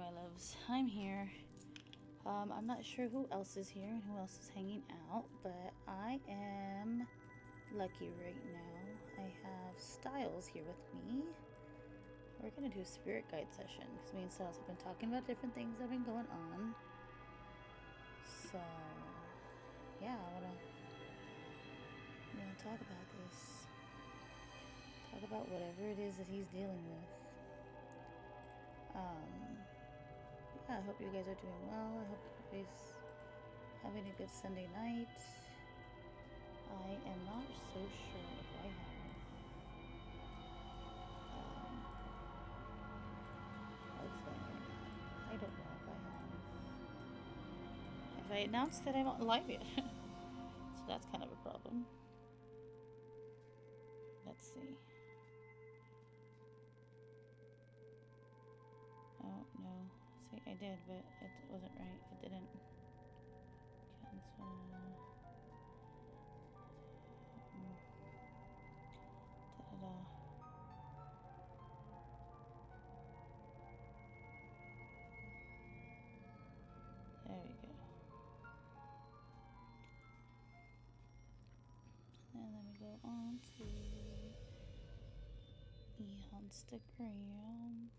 my loves. I'm here. I'm not sure who else is here and who else is hanging out, but I am lucky right now. I have Stylz here with me. We're gonna do a spirit guide session because me and Stylz have been talking about different things that have been going on. So, yeah, I wanna talk about this. Talk about whatever it is that he's dealing with. Yeah, I hope you guys are doing well. I hope everybody's having a good Sunday night. I am not so sure if I have what's going on. I don't know if I announced that I'm not live yet. So that's kind of a problem. Let's see. Oh no. See, I did, but it wasn't right. It didn't. Cancel. Da-da-da. There we go. And then we go on to Instagram.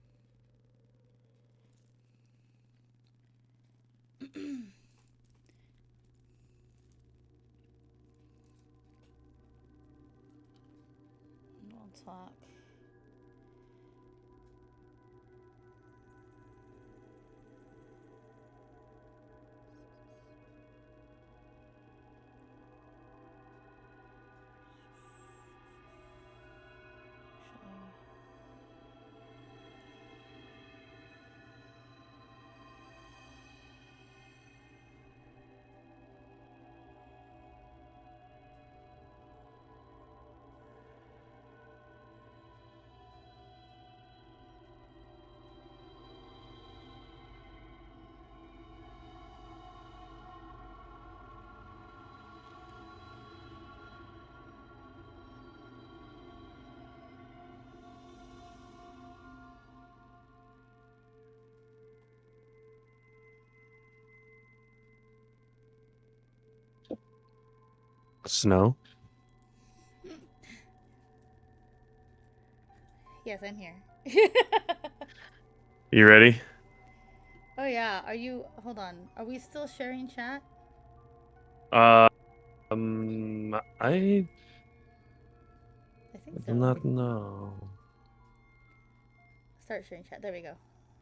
We'll talk. Snow? Yes, I'm here. You ready? Oh yeah, are you, hold on, are we still sharing chat? I I think do so. not know. Start sharing chat. There we go.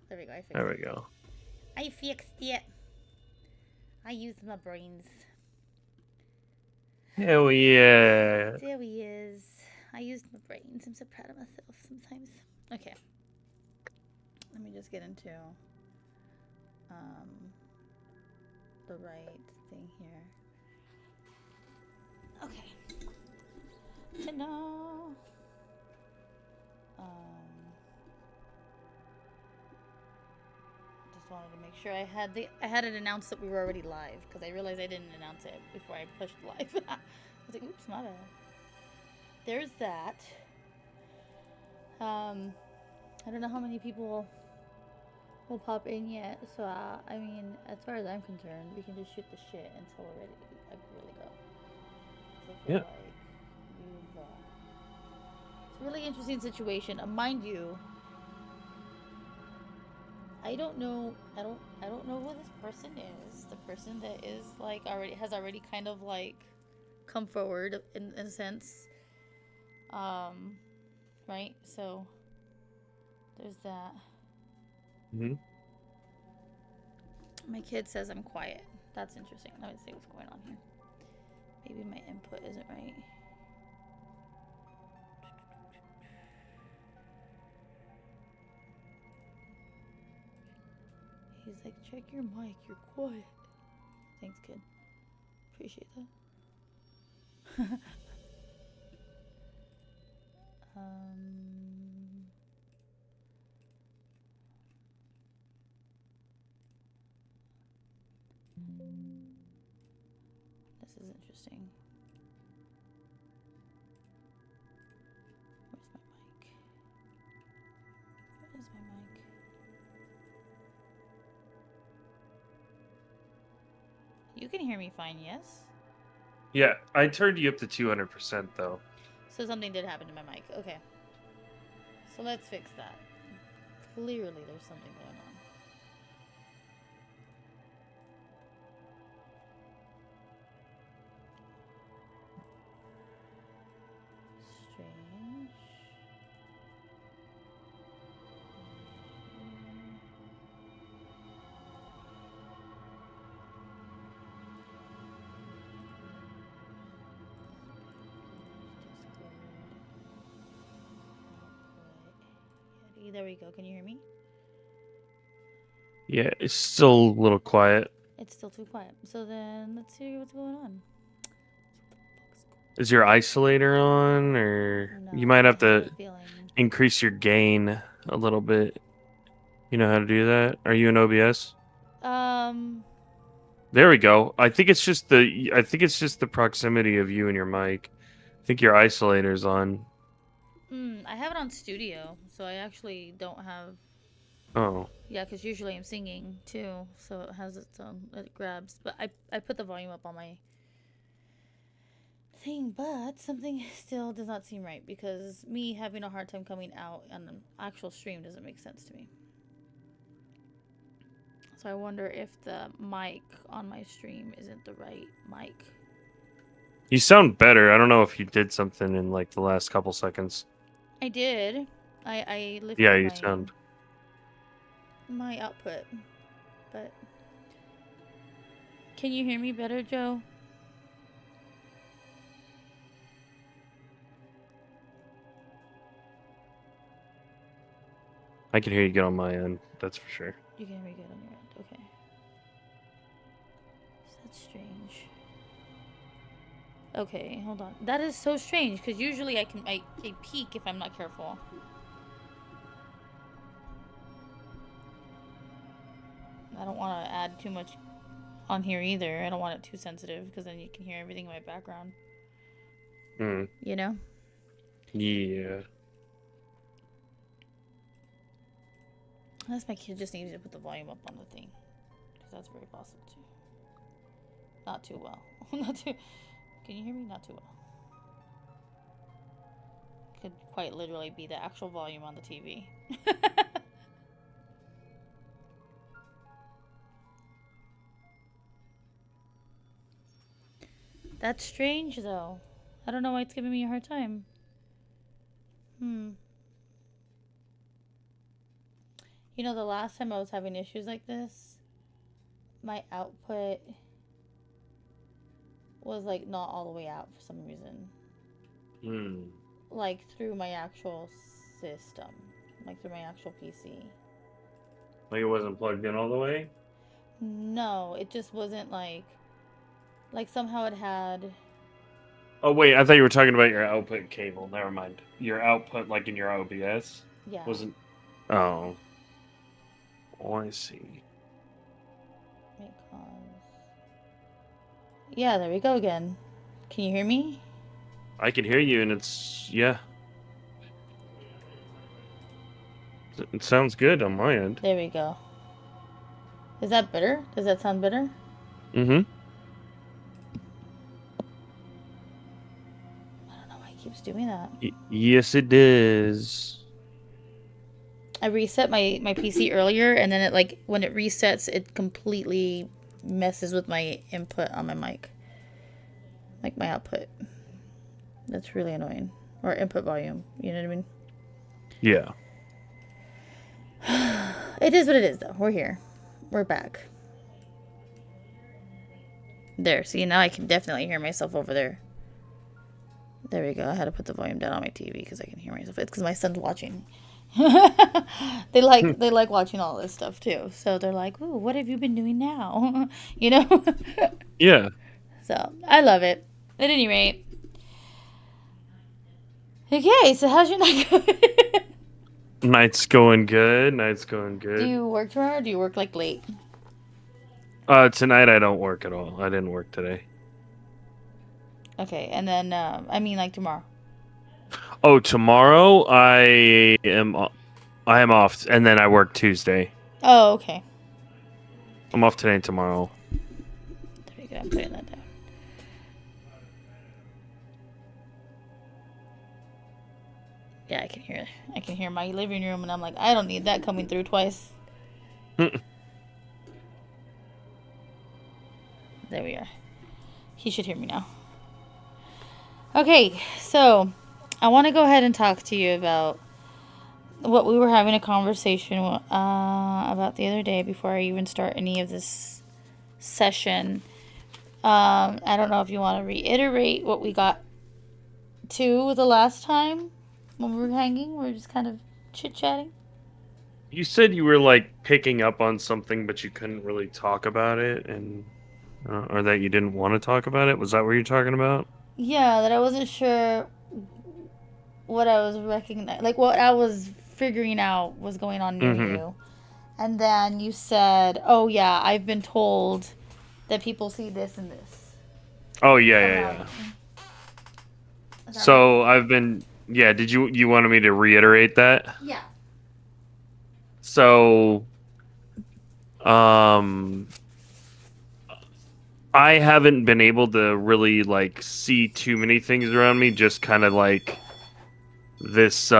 There we go. I fixed There we it. go. I fixed it. I used my brains. Hell yeah. There he is. I used my brains. I'm so proud of myself sometimes. Okay. Let me just get into the right thing here. Okay. Ta-da! Just wanted to make sure I had it announced that we were already live because I realized I didn't announce it before I pushed live. I was like, oops, my bad. There's that. I don't know how many people will pop in yet, so I mean, as far as I'm concerned, we can just shoot the shit until we're ready to really go. So I feel Yeah. like it's a really interesting situation. Mind you, I don't know who this person is. The person that is like has already kind of like come forward in a sense. Right? So there's that. My kid says I'm quiet. That's interesting. Let me see what's going on here. Maybe my input isn't right. He's like, check your mic. You're quiet. Thanks, kid. Appreciate that. This is interesting. Where's my mic? Where is my mic? You can hear me fine, yes? Yeah, I turned you up to 200% though. So something did happen to my mic. Okay. So let's fix that. Clearly there's something going on. Strange. There we go. Can you hear me? Yeah, it's still a little quiet. It's still too quiet. So then let's see what's going on. Is your isolator on, or No, you might have I have to a feeling. increase your gain a little bit? You know how to do that? Are you in OBS? There we go. I think it's just the proximity of you and your mic. I think your isolator's on. I have it on studio, so I actually don't have. Oh. Yeah, because usually I'm singing too, so it has its own. It grabs, but I put the volume up on my thing, but something still does not seem right because me having a hard time coming out on an actual stream doesn't make sense to me. So I wonder if the mic on my stream isn't the right mic. You sound better. I don't know if you did something in like the last couple seconds. I did. I lifted Yeah, you sound. my output, but can you hear me better, Joe? I can hear you good on my end. That's for sure. You can hear me good on your end. Okay. That's strange. Okay, hold on. That is so strange because usually I peek if I'm not careful. I don't want to add too much on here either. I don't want it too sensitive because then you can hear everything in my background. You know? Yeah. Unless my kid just needed to put the volume up on the thing. Because that's very possible too. Not too well. Not too... Can you hear me? Not too well. Could quite literally be the actual volume on the TV. That's strange, though. I don't know why it's giving me a hard time. You know, the last time I was having issues like this, my output was, like, not all the way out for some reason. Like, through my actual system. Like, through my actual PC. Like it wasn't plugged in all the way? No, it just wasn't, like somehow it had... Oh, wait, I thought you were talking about your output cable. Never mind. Your output, like in your OBS? Yeah. Wasn't... Oh. Oh, I see. Yeah, there we go again. Can you hear me? I can hear you, and it's... Yeah. It sounds good on my end. There we go. Is that better? Does that sound better? Mm-hmm. I don't know why it keeps doing that. Yes, it does. I reset my PC earlier, and then it, like, when it resets, it completely messes with my input on my mic. Like, my output. That's really annoying. Or input volume. You know what I mean? Yeah. It is what it is, though. We're here. We're back. There. See, now I can definitely hear myself over there. There we go. I had to put the volume down on my TV because I can hear myself. It's because my son's watching. they like watching all this stuff too. So they're like, "Ooh, what have you been doing now?" You know? Yeah. So I love it. At any rate. Okay, so how's your night going? Night's going good. Night's going good. Do you work tomorrow or do you work like late? Tonight I don't work at all. I didn't work today. Okay, and then I mean like tomorrow. Oh, tomorrow I am off, and then I work Tuesday. Oh, okay. I'm off today and tomorrow. There we good. I'm putting that down. Yeah, I can hear it. I can hear my living room, and I'm like, I don't need that coming through twice. There we are. He should hear me now. Okay, so I want to go ahead and talk to you about what we were having a conversation about the other day before I even start any of this session. I don't know if you want to reiterate what we got to the last time when we were hanging. We were just kind of chit-chatting. You said you were like picking up on something, but you couldn't really talk about it, and or that you didn't want to talk about it. Was that what you're talking about? Yeah, that I wasn't sure what I was recognizing, like what I was figuring out was going on near you. And then you said, "Oh yeah, I've been told that people see this and this." Oh yeah. So right? I've been Did you wanted me to reiterate that? Yeah. So um I haven't been able to really like see too many things around me, just kind of like this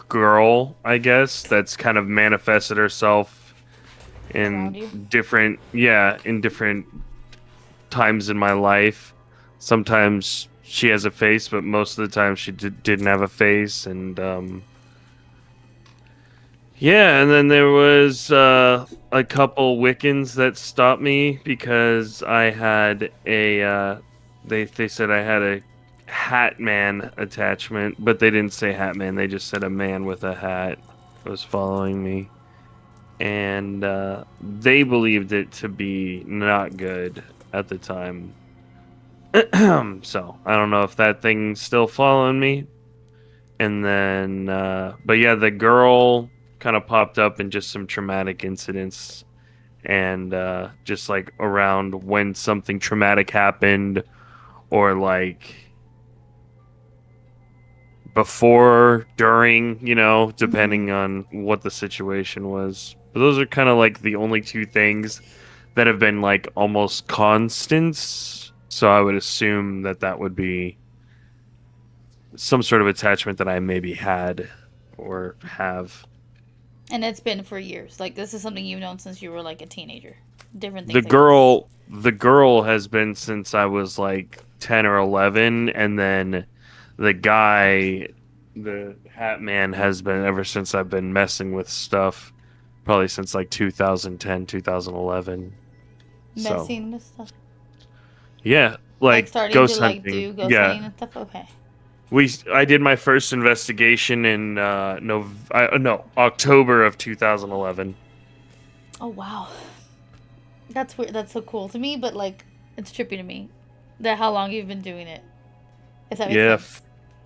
girl, I guess, that's kind of manifested herself Around you. in different times in my life. Sometimes she has a face, but most of the time she didn't have a face, and and then there was a couple Wiccans that stopped me because I had a they said I had a hat man attachment, but they didn't say hat man, they just said a man with a hat was following me. And they believed it to be not good at the time. So I don't know if that thing's still following me. And then, but yeah, the girl kind of popped up in just some traumatic incidents, and just like around when something traumatic happened, or like before, during, depending on what the situation was. But those are kind of like the only two things that have been like almost constants. So I would assume that that would be some sort of attachment that I maybe had or have. And it's been for years. Like this is something you've known since you were like a teenager. Different The things like this. girl has been since I was like 10 or 11, and then the guy, the hat man, has been ever since I've been messing with stuff, probably since like 2010, 2011. Messing with stuff. Yeah, Like like starting to ghost like hunting. do ghost Yeah. hunting and stuff. Okay. I did my first investigation in October of 2011. Oh wow. That's weird. That's so cool to me, but like it's trippy to me. That how long you've been doing it. If that makes Yeah, sense.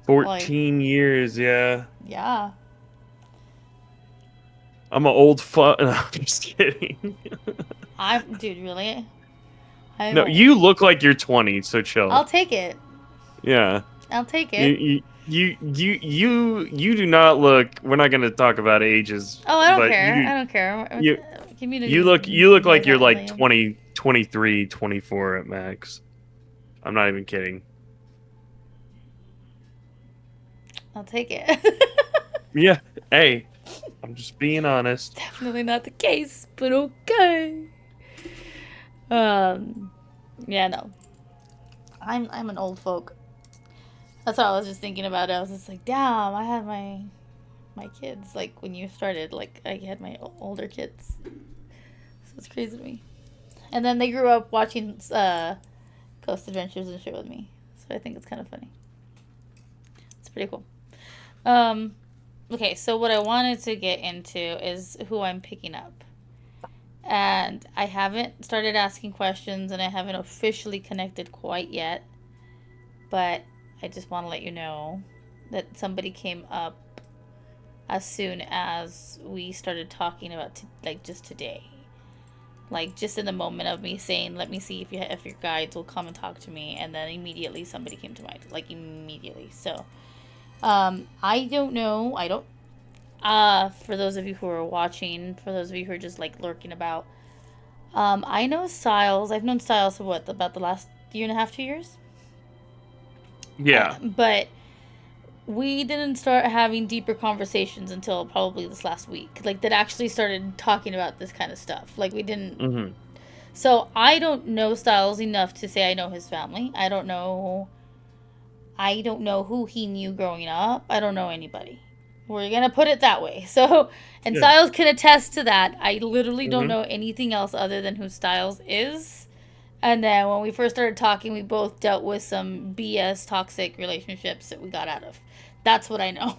Like 14 years, yeah. yeah. I'm an old fuck. No, I'm just kidding. Dude, really? I'm No, old. you look like you're 20, so chill. I'll take it. Yeah. I'll take You it. you do not look. We're not going to talk about ages, Oh, I don't but care. I don't care. you Community you look like knows you're that like name. 20, 23, 24 at max. I'm not even kidding. I'll take it. Yeah. Hey, I'm just being honest. Definitely not the case, but okay. Yeah, no. I'm an old folk. That's what I was just thinking about. I was just like, damn, I had my kids like when you started. Like I had my older kids, so it's crazy to me. And then they grew up watching Ghost Adventures and shit with me, so I think it's kind of funny. It's pretty cool. Okay, so what I wanted to get into is who I'm picking up. And I haven't started asking questions and I haven't officially connected quite yet. But I just want to let you know that somebody came up as soon as we started talking about like just today. Like just in the moment of me saying, "Let me see if your guides will come and talk to me," and then immediately somebody came to mind, like immediately. So, I don't know. I don't. For those of you who are watching, for those of you who are just like lurking about, I know Styles. I've known Styles for what, about the last year and a half, 2 years? Yeah. But we didn't start having deeper conversations until probably this last week. Like, that actually started talking about this kind of stuff. Like, we didn't. Hmm. So, I don't know Styles enough to say I know his family. I don't know. I don't know who he knew growing up. I don't know anybody. We're gonna put it that way. So, and Yeah. Styles can attest to that. I literally don't Hmm. know anything else other than who Styles is. And then when we first started talking, we both dealt with some BS toxic relationships that we got out of. That's what I know.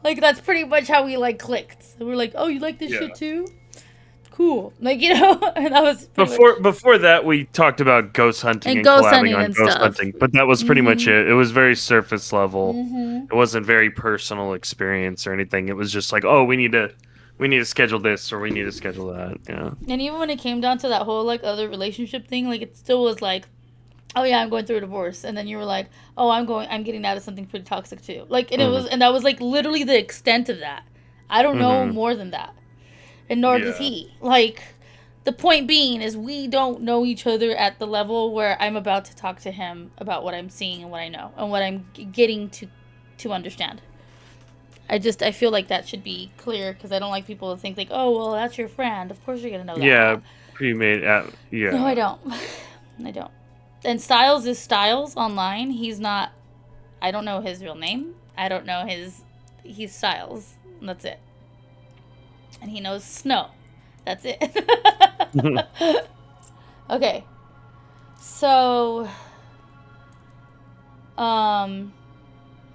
Like, that's pretty much how we like clicked. So we're like, oh, you like this shit Yeah. too? Cool. Like, and that was pretty much. Before that, we talked about ghost hunting And and ghost collabing hunting on and ghost stuff. hunting, but that was pretty much Mm it. It was very surface level. hmm. It wasn't very personal experience or anything. It was just like, oh, we need to schedule this or we need to schedule that. Yeah. And even when it came down to that whole like other relationship thing, like it still was like, oh yeah, I'm going through a divorce, and then you were like, oh, I'm getting out of something pretty toxic too. Like, and it Hmm. was, and that was like literally the extent of that. I don't know Hmm. more than that, and nor does Yeah. he. Like, the point being is we don't know each other at the level where I'm about to talk to him about what I'm seeing and what I know and what I'm getting to understand. I feel like that should be clear because I don't like people to think like, oh well, that's your friend. Of course you're gonna know Yeah. that. Pre-made. No, I Yeah. don't. I don't. And Styles is Styles online. He's not. I don't know his real name. I don't know his. He's Styles. That's it. And he knows Snow. That's it. Okay. So, um,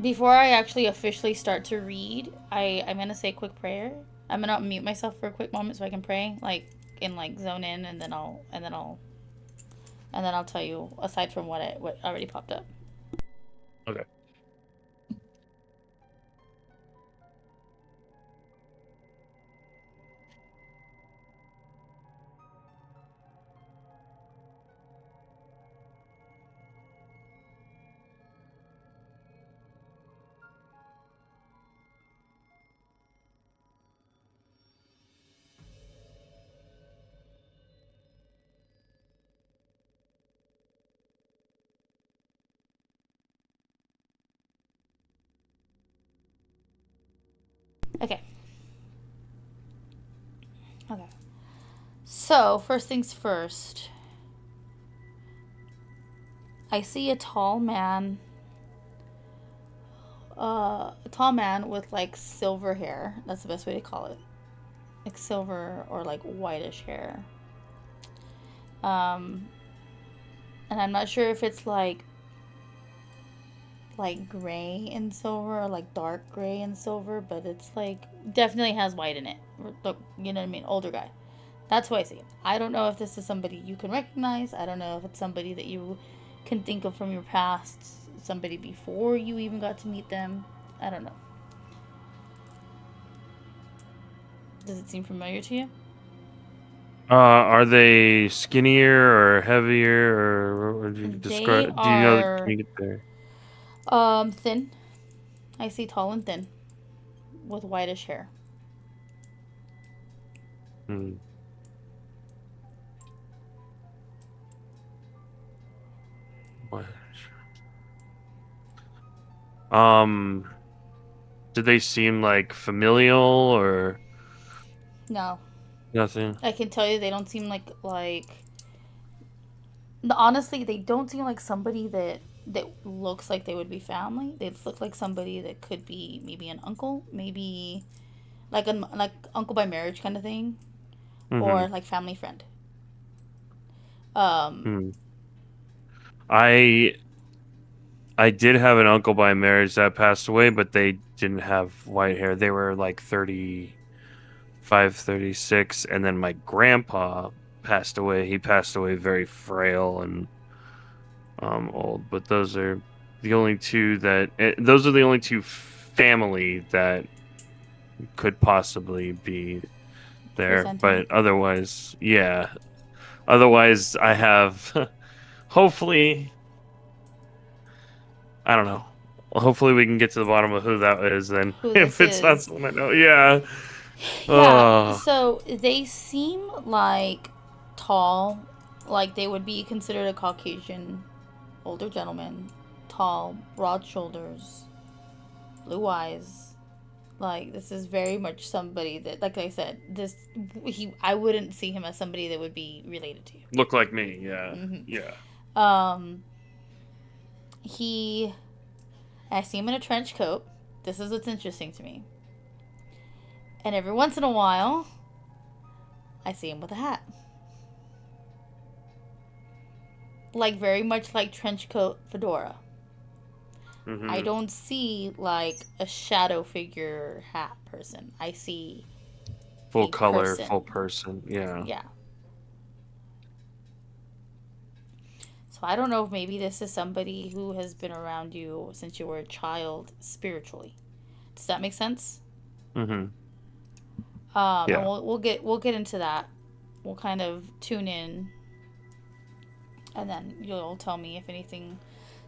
before I actually officially start to read, I'm gonna say a quick prayer. I'm gonna mute myself for a quick moment so I can pray, like, and like zone in, and then I'll tell you aside from what already popped up. Okay. Okay. Okay. So first things first. I see a tall man with like silver hair. That's the best way to call it. Like silver or like whitish hair. Um, and I'm not sure if it's like gray and silver or like dark gray and silver, but it's like definitely has white in it. You know what I mean? Older guy. That's who I see. I don't know if this is somebody you can recognize. I don't know if it's somebody that you can think of from your past, somebody before you even got to meet them. I don't know. Does it seem familiar to you? Are they skinnier or heavier or would you They describe? Do you know? Can are you get there? thin. I see tall and thin with whitish hair. Hmm. What? Um, did they seem like familial or No, nothing? I can tell you they don't seem like honestly they don't seem like somebody that looks like they would be family. They look like somebody that could be maybe an uncle, maybe like uncle by marriage kind of thing, Mm-hmm. or like family friend. Um, Hmm. I I did have an uncle by marriage that passed away, but they didn't have white hair. They were like 35, 36, and then my grandpa passed away. He passed away very frail and old, but those are the only two family that could possibly be there. presenting. But otherwise, yeah. Otherwise, I have hopefully, I don't know. Hopefully we can get to the bottom of who that is then Who if this it's not is? someone I know. Yeah. Yeah, Oh. so they seem like tall, like they would be considered a Caucasian older gentleman, tall, broad shoulders, blue eyes. Like this is very much somebody that, like I said, this he I wouldn't see him as somebody that would be related to you. Look like me, yeah. Mm-hmm. Yeah. Um, he, I see him in a trench coat. This is what's interesting to me. And every once in a while, I see him with a hat. Like very much like trench coat fedora. I Mm-hmm. don't see like a shadow figure hat person. I see Full a color, full person. person, yeah. Yeah. So I don't know if maybe this is somebody who has been around you since you were a child spiritually. Does that make sense? Mm-hmm. And Yeah. we'll get into that. We'll kind of tune in, and then you'll tell me if anything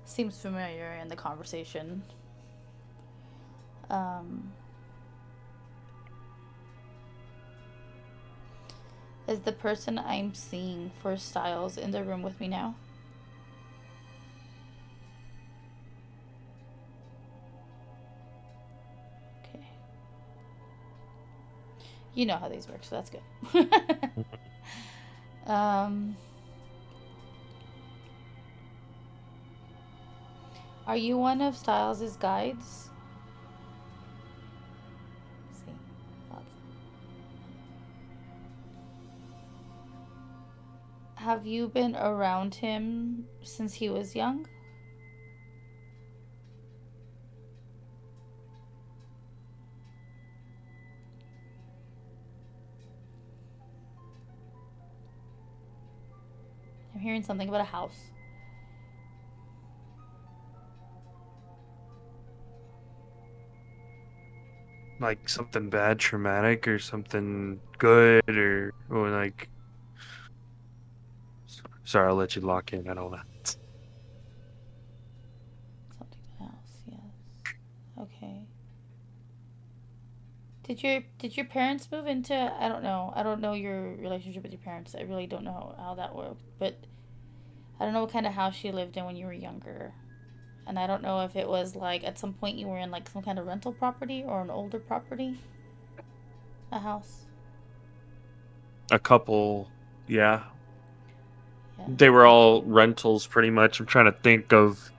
seems familiar in the conversation. Um, is the person I'm seeing for Stylz in the room with me now? Okay. You know how these work, so that's good. um, are you one of Stylz' guides? Let's see. Thoughts. Have you been around him since he was young? I'm hearing something about a house. Like something bad, traumatic, or something good, or like. Sorry, I'll let you lock in. I don't know. Something about a house, yes. Okay. Did your parents move into, I don't know. I don't know your relationship with your parents. I really don't know how that worked. But I don't know what kind of house you lived in when you were younger. And I don't know if it was like at some point you were in like some kind of rental property or an older property, a house. A couple, yeah. Yeah. They were all rentals pretty much. I'm trying to think of,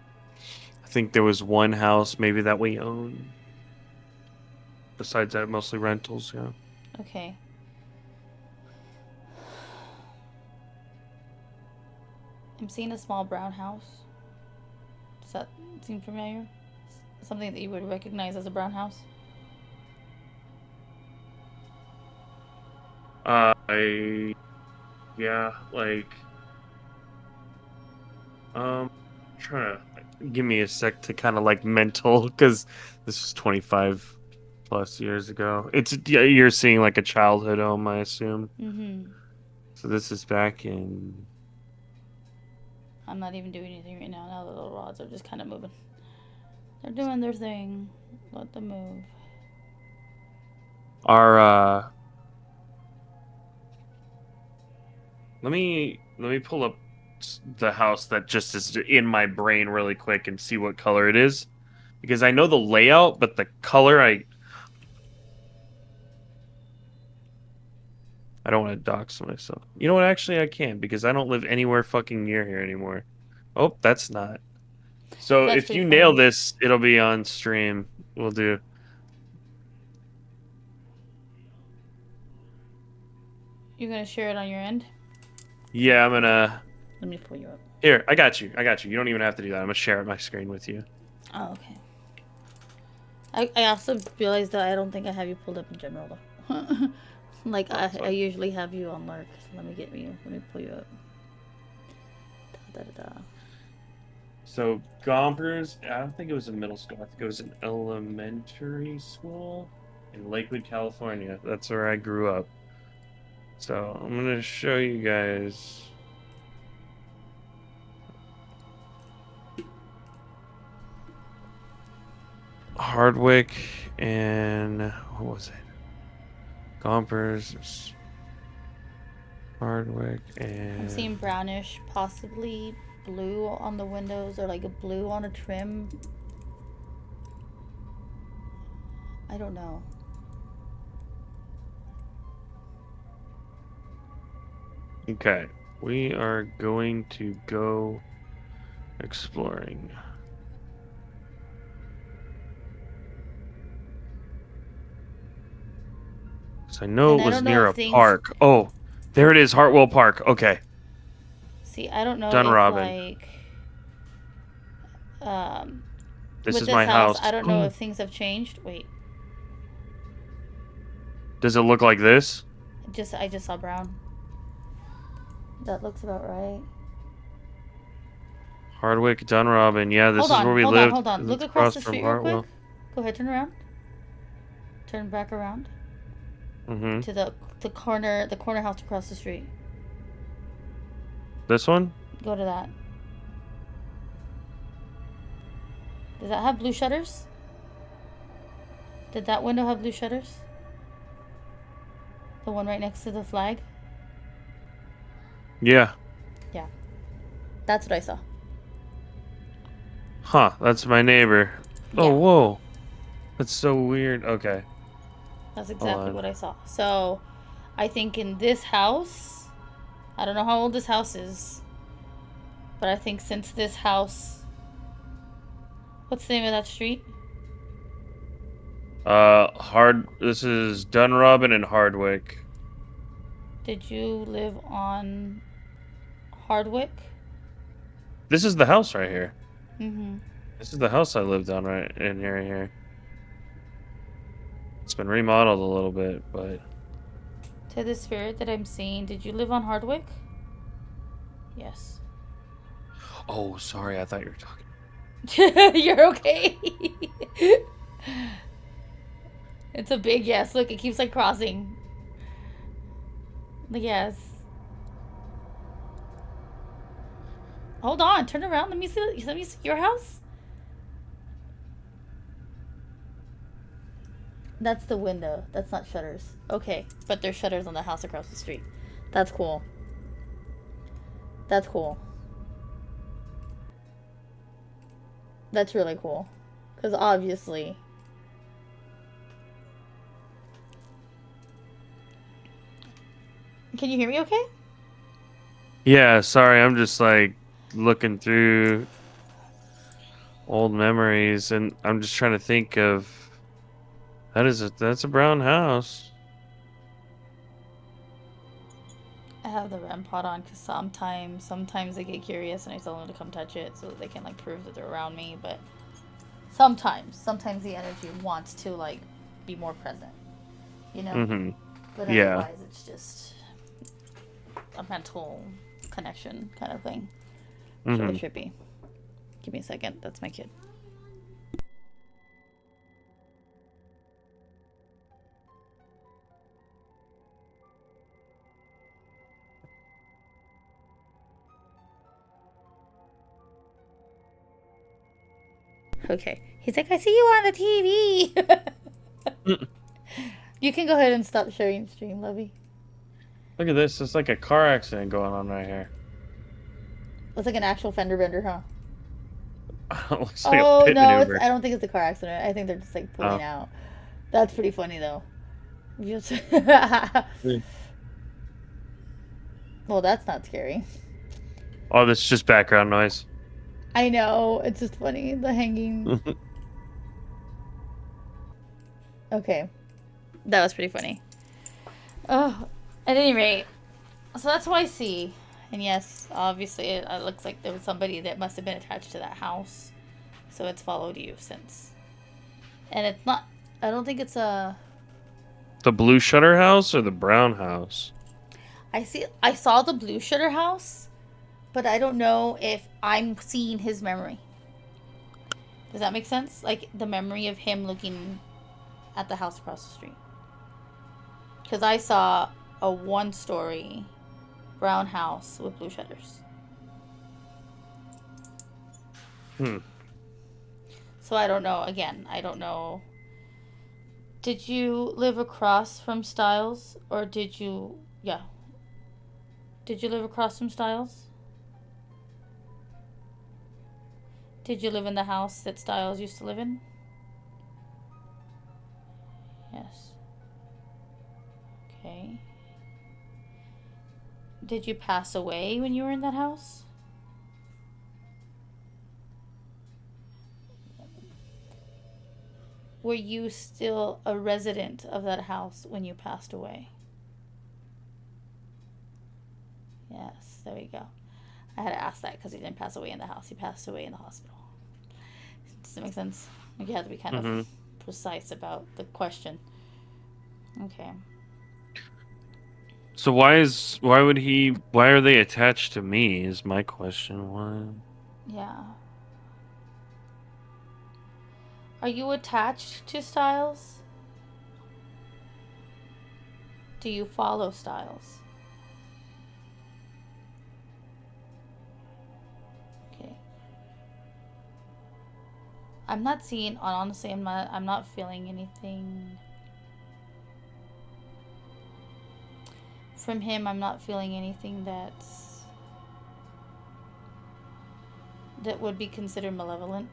I think there was one house maybe that we owned. Besides that, mostly rentals, yeah. Okay. I'm seeing a small brown house. Does that seem familiar? Something that you would recognize as a brown house? I, yeah, like, um, trying to give me a sec to kind of like mental, because this was 25 plus years ago. It's, yeah, you're seeing like a childhood home, I assume. Mm-hmm. So this is back in, I'm not even doing anything right now. Now the little rods are just kind of moving. They're doing their thing. Let them move. our, let me pull up the house that just is in my brain really quick and see what color it is, because I know the layout, but the color I don't want to dox myself. You know what? Actually, I can, because I don't live anywhere fucking near here anymore. Oh, that's not. So That's if pretty you nail funny. this, it'll be on stream. We'll do. You're gonna share it on your end? Yeah, I'm gonna. Let me pull you up. Here, I got you. I got you. You don't even have to do that. I'm gonna share my screen with you. Oh, okay. I also realized that I don't think I have you pulled up in general though. Like Oh, I fuck. usually have you on lurk. So let me get you. Let me pull you up. Da, da, da, da. So Gompers, I don't think it was a middle school. I think it was an elementary school in Lakewood, California. That's where I grew up. So I'm gonna show you guys. Hardwick and what was it? Gompers, Hardwick, I'm and seeing brownish, possibly blue on the windows, or like a blue on a trim. I don't know. okay. We are going to go exploring. So I know And it I was don't know near if a things. park. Oh, there it is, Hartwell Park. Okay, See, I don't know if Dunrobin. like. Um, This with is this my house, I house. don't know if things have changed. Wait, Does it look like this? I just saw brown. That looks about right. Hardwick, Dunrobin. Yeah, this is where we Hold on, lived. hold on. Look It's across across the from street real quick. Hartwell. Go ahead, turn around. Turn back around Mm-hmm. to the corner house across the street. This one? Go to that. Does that have blue shutters? Did that window have blue shutters? The one right next to the flag? Yeah. Yeah. That's what I saw. Huh, that's my neighbor. Oh, Yeah. whoa. That's so weird. Okay. That's Hold exactly on. what I saw. So, I think in this house, I don't know how old this house is, but I think since this house, what's the name of that street? This is Dunrobin and Hardwick. Did you live on Hardwick? This is the house right here. Mm-hmm. This is the house I lived on right in here. It's been remodeled a little bit, but To the spirit that I'm seeing, did you live on Hardwick? Yes. oh, sorry, I thought you were talking. You're okay. It's a big yes. Look, it keeps like crossing. Yes. Hold on, turn around. Let me see. Let me see your house. That's the window. That's not shutters. Okay, but there's shutters on the house across the street. That's cool. That's cool. That's really cool. Because obviously... Can you hear me okay? Yeah, sorry, I'm just like looking through old memories and I'm just trying to think of that's a brown house. I have the REM pod on because sometimes they get curious and I tell them to come touch it so that they can like prove that they're around me. But sometimes the energy wants to like be more present, you know. Mm-hmm. But Yeah. otherwise, it's just a mental connection kind of thing. It's really trippy. Give me a second. That's my kid. Okay. He's like, I see you on the TV. You can go ahead and stop sharing stream, Lovey. Look at this. It's like a car accident going on right here. Looks like an actual fender bender, huh? It looks like a pit maneuver. I don't think it's a car accident. I think they're just like pulling out. That's pretty funny though. Just Well, that's not scary. Oh, that's just background noise. I know. It's just funny. The hanging. Okay. That was pretty funny. Oh, at any rate. So that's what I see. And yes, obviously it looks like there was somebody that must have been attached to that house. So it's followed you since. And it's not... I don't think it's a... The blue shutter house or the brown house? I saw the blue shutter house, but I don't know if I'm seeing his memory. Does that make sense? Like the memory of him looking at the house across the street. Because I saw a one-story brown house with blue shutters. So I don't know. Again, I don't know. Did you live across from Stylz, or did you? Yeah. Did you live across from Stylz? Did you live in the house that Stylz used to live in? Yes. Okay. Did you pass away when you were in that house? Were you still a resident of that house when you passed away? Yes, there we go. I had to ask that because he didn't pass away in the house. He passed away in the hospital. Does that make sense? Like, you had to be kind of precise about the question. Okay. So why are they attached to me is my question. Why? Yeah. Are you attached to Stylz? Do you follow Stylz? Okay. I'm not seeing, honestly, I'm not feeling anything from him. I'm not feeling anything that would be considered malevolent.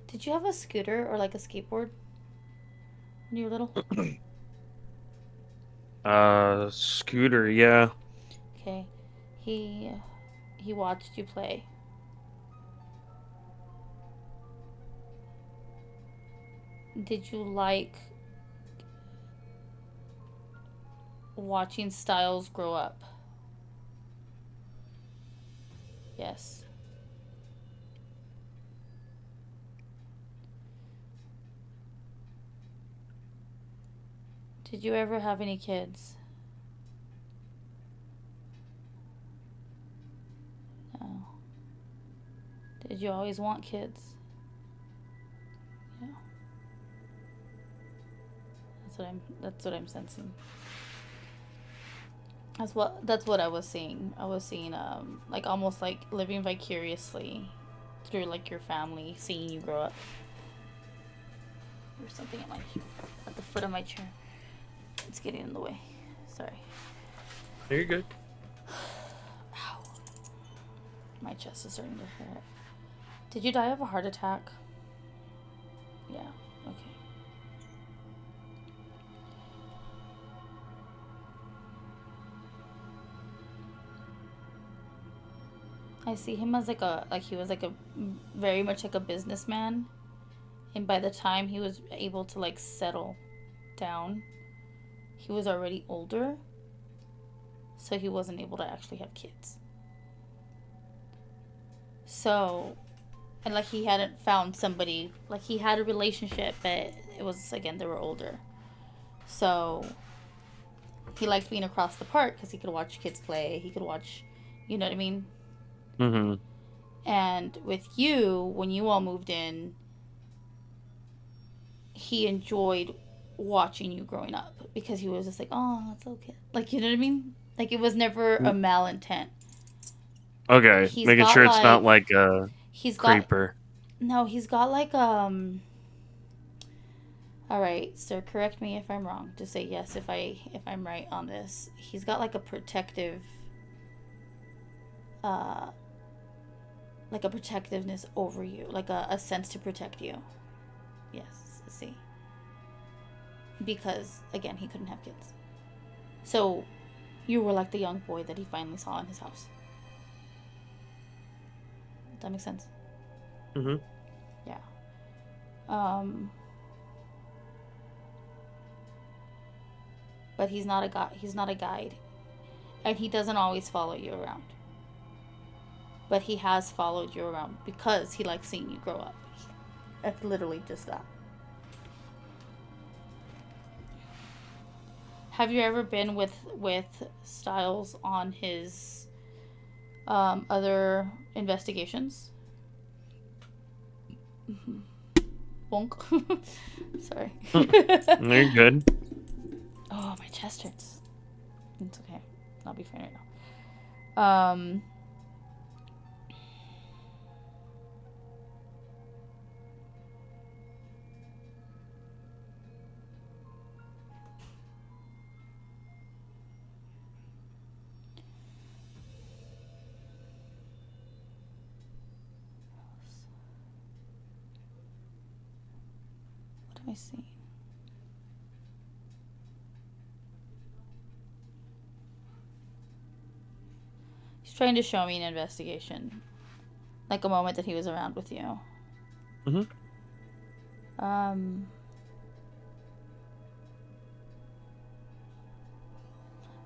Did you have a scooter or like a skateboard when you were little? Scooter, yeah. Okay. He watched you play. Did you like watching Stylz grow up? Yes. Did you ever have any kids? No. Did you always want kids? Yeah. That's what I'm sensing. That's what I was seeing. I was seeing like almost like living vicariously through like your family, seeing you grow up. There's something at the foot of my chair. It's getting in the way. Sorry. You're good. Ow. My chest is starting to hurt. Did you die of a heart attack? Yeah. Okay. I see him as he was like a very much like a businessman, and by the time he was able to like settle down, he was already older, so he wasn't able to actually have kids. So, and like he hadn't found somebody, like he had a relationship, but it was, again, they were older. So he liked being across the park because he could watch kids play. He could watch, you know what I mean? Mm-hmm. And with you, when you all moved in, he enjoyed watching you growing up because he was just like, oh, that's okay. Like, you know what I mean? Like, it was never a malintent. Okay, He's making got sure it's not like like a he's got creeper. no, he's got like all right, sir, correct me if I'm wrong. Just say yes if I'm right on this. He's got like a protective like a protectiveness over you, like a sense to protect you. Yes, see. Because again, he couldn't have kids. So you were like the young boy that he finally saw in his house. Does that make sense? Mm-hmm. Yeah. But he's not a guide. And he doesn't always follow you around. But he has followed you around because he likes seeing you grow up. It's literally just that. Have you ever been with Stylz on his other investigations? Bonk. Sorry. You're good. Oh, my chest hurts. It's okay. I'll be fine right now. What am I seeing? He's trying to show me an investigation. Like a moment that he was around with you. Mm-hmm.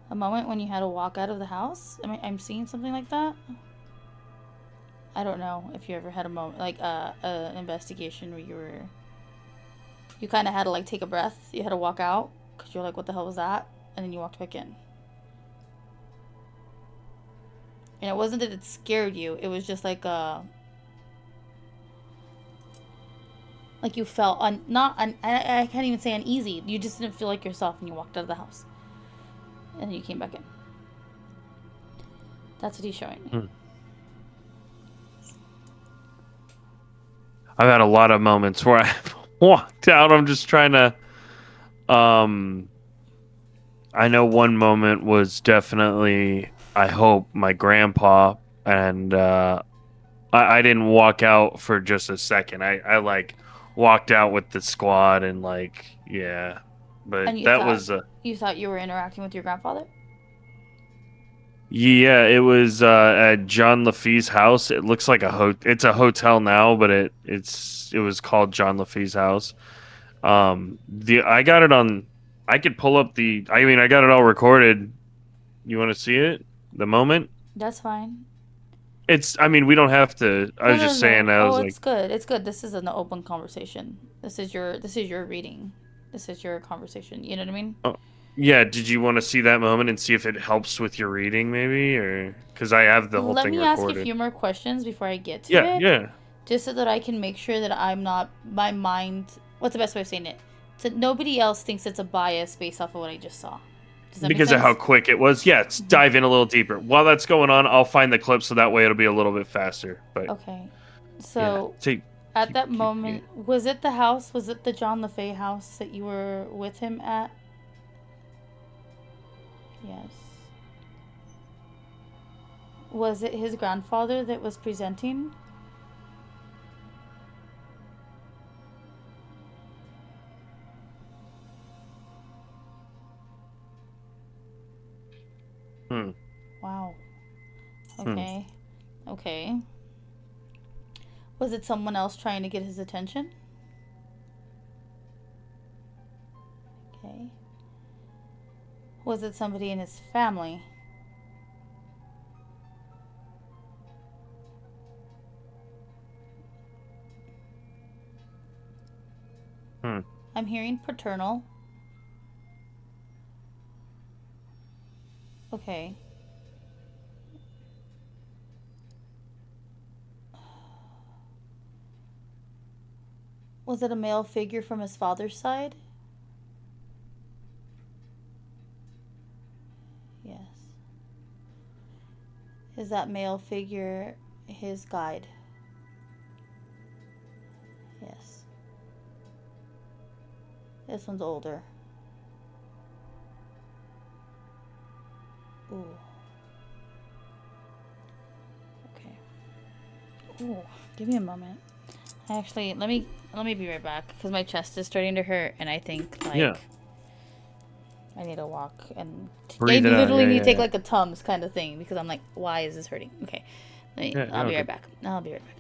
A moment when you had to walk out of the house? I'm seeing something like that? I don't know if you ever had a moment, like an investigation where you kind of had to like take a breath. You had to walk out because you're like, what the hell was that? And then you walked back in. And it wasn't that it scared you. It was just like you felt I can't even say uneasy. You just didn't feel like yourself when you walked out of the house. And then you came back in. That's what he's showing me. I've had a lot of moments where I've walked out. I'm just trying to. I know one moment was definitely, I hope, my grandpa, and I didn't walk out for just a second. I like walked out with the squad and like, yeah. But And that was you thought you were interacting with your grandfather? yeah, it was at John LaFee's house. It looks like it's a hotel now, but it was called John LaFee's house. I got it on. I could pull up I got it all recorded. You want to see it? The moment? That's fine. We don't have to. I was just saying. I was like, it's good. It's good. This is an open conversation. This is your reading. This is your conversation. You know what I mean? oh, yeah. Did you want to see that moment and see if it helps with your reading, maybe, or because I have the whole thing recorded? Let me ask a few more questions before I get to it. Yeah. Just so that I can make sure that I'm not my mind. What's the best way of saying it? So nobody else thinks it's a bias based off of what I just saw. Because of how quick it was. Yeah, let's dive in a little deeper. While that's going on, I'll find the clip so that way it'll be a little bit faster. But okay. So at that moment, was it the house? Was it the John LaFay house that you were with him at? Yes. Was it his grandfather that was presenting? Wow. Okay. Okay. Was it someone else trying to get his attention? Okay. Was it somebody in his family? I'm hearing paternal. Okay. Was it a male figure from his father's side? Yes. Is that male figure his guide? Yes. This one's older. Ooh. Okay. Ooh, give me a moment. Actually, let me be right back because my chest is starting to hurt, and I think I need to walk and I literally need to take like a Tums kind of thing because I'm like, why is this hurting? Okay, I'll be right back. I'll be right back.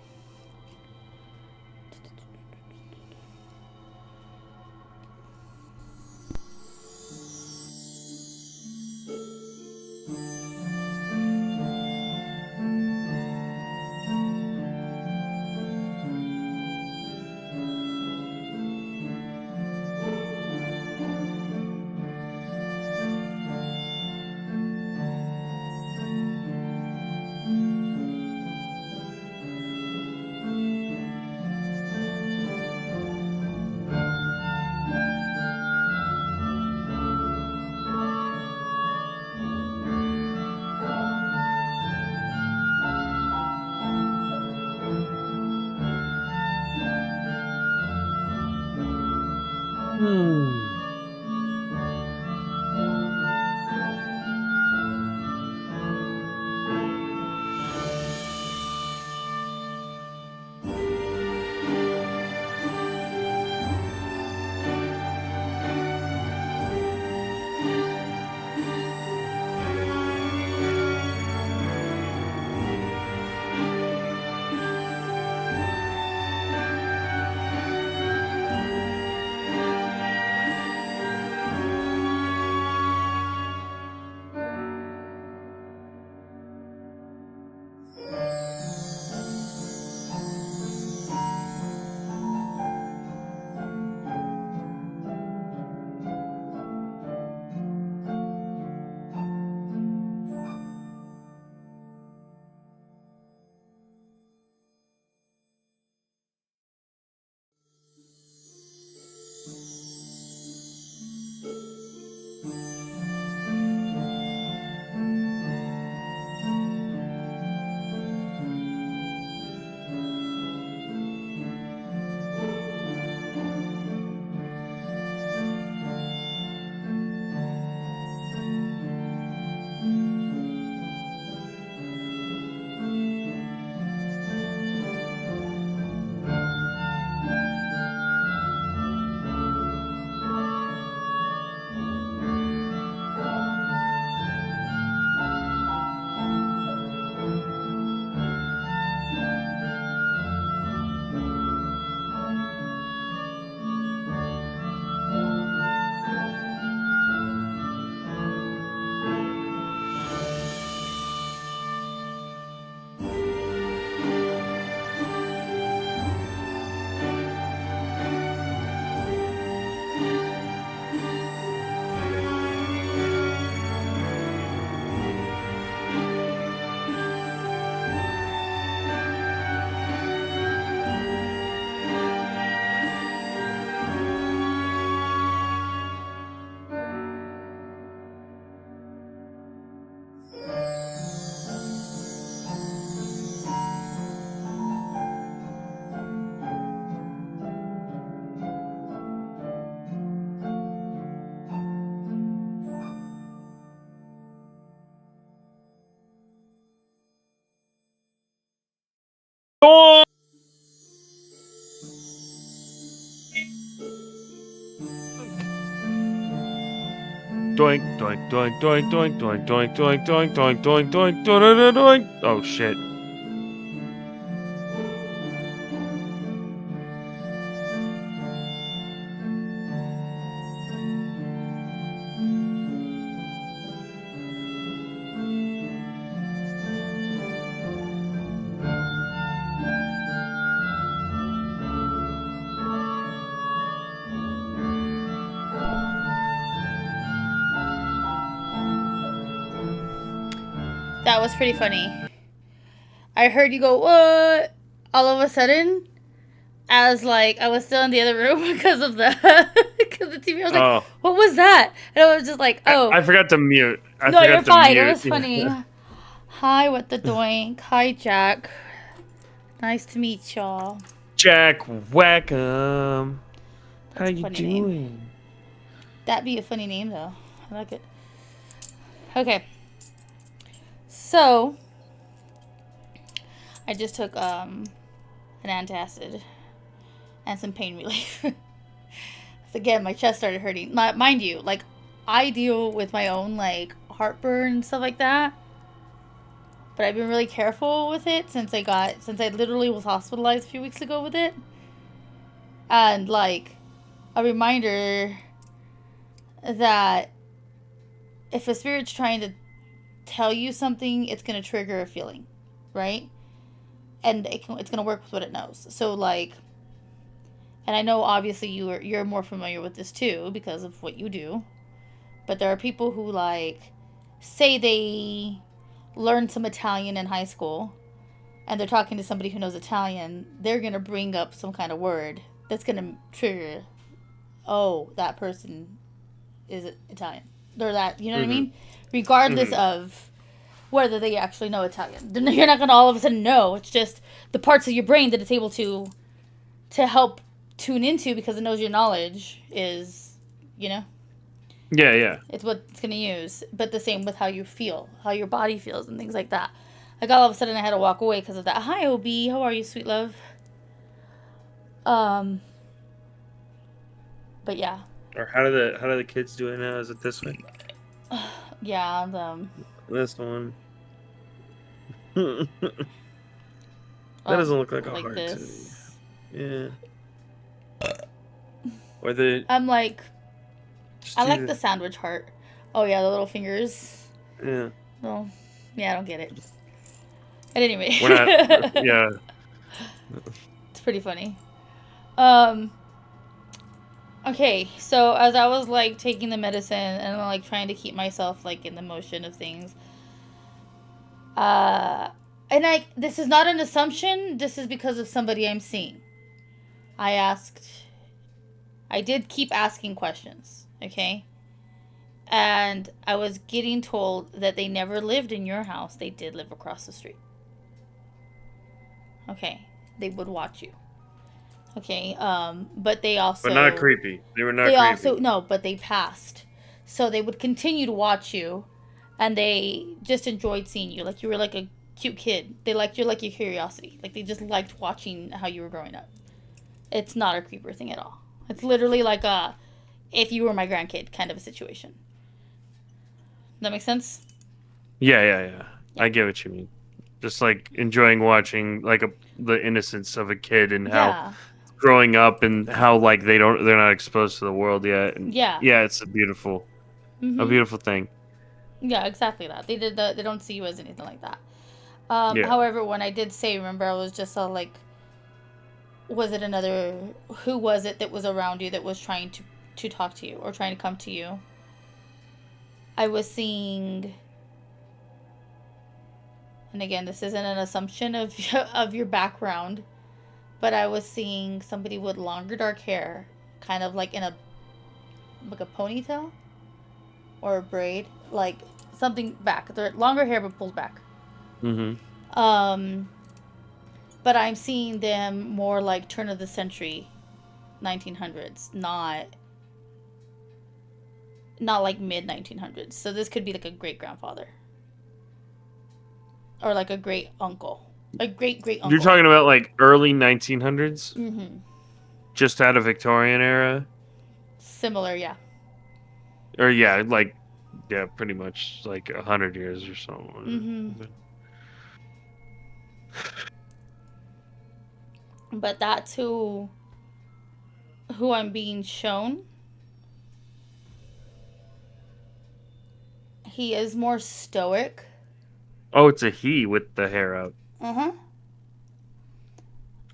Doink! Doink, doink, doink, doink, doink, doink, doink, doink, doink, doink, doink, doink, doink, doink. Oh shit. That was pretty funny. I heard you go, what? All of a sudden, as like I was still in the other room because of the TV. I was like, what was that? And I was just like, oh. I forgot to mute. No, you're fine. It was funny. Hi, what the doink? Hi, Jack. Nice to meet y'all. Jack Wackham. How you doing? Name. That'd be a funny name, though. I like it. Okay. So, I just took an antacid and some pain relief. Again, my chest started hurting. Mind you, like, I deal with my own, like, heartburn and stuff like that. But I've been really careful with it since I literally was hospitalized a few weeks ago with it. And, like, a reminder that if a spirit's trying to tell you something, it's going to trigger a feeling, right? And it's going to work with what it knows. So, like, and I know obviously you're more familiar with this too because of what you do. But there are people who, like, say they learned some Italian in high school and they're talking to somebody who knows Italian. They're going to bring up some kind of word that's going to trigger, oh, that person is Italian. Or that, you know what I mean? Regardless of whether they actually know Italian. You're not going to all of a sudden know. It's just the parts of your brain that it's able to help tune into because it knows your knowledge is, you know? Yeah. It's what it's going to use. But the same with how you feel, how your body feels and things like that. Like all of a sudden I had to walk away because of that. Hi, OB. How are you, sweet love? But yeah. Or how do the kids do it now? Is it this way? Yeah, this one. That doesn't look like a heart this. to me. Yeah. Or the. I'm like, I like the sandwich heart. Oh yeah, the little fingers. Yeah. Well, yeah, I don't get it. At any rate. We're not. Yeah. It's pretty funny. Okay, so as I was like taking the medicine and like trying to keep myself like in the motion of things, and this is not an assumption. This is because of somebody I'm seeing. I did keep asking questions, okay? And I was getting told that they never lived in your house. They did live across the street. Okay, they would watch you. Okay, but they also... But not creepy. They were not creepy. But they passed. So they would continue to watch you, and they just enjoyed seeing you. Like, you were like a cute kid. They liked your curiosity. Like, they just liked watching how you were growing up. It's not a creeper thing at all. It's literally like a, if you were my grandkid kind of a situation. That make sense? Yeah. I get what you mean. Just like enjoying watching like the innocence of a kid and how growing up and how like they're not exposed to the world yet. And yeah, it's a beautiful thing. Yeah, exactly that. They don't see you as anything like that. However, when I did say, remember, I was just like, who was it that was around you that was trying to talk to you or trying to come to you? I was seeing, and again, this isn't an assumption of your background, but I was seeing somebody with longer dark hair, kind of like in a ponytail or a braid, like something back. They're longer hair but pulled back. But I'm seeing them more like turn of the century, 1900s, not like mid 1900s. So this could be like a great grandfather or like a great uncle A great great You're uncle. talking about like early 1900s, Mm-hmm. just out of Victorian era, Similar, yeah. or yeah, like yeah, pretty much like 100 years or so. Mm-hmm. But that's who I'm being shown. He is more stoic. Oh, it's a he with the hair up. Uh-huh.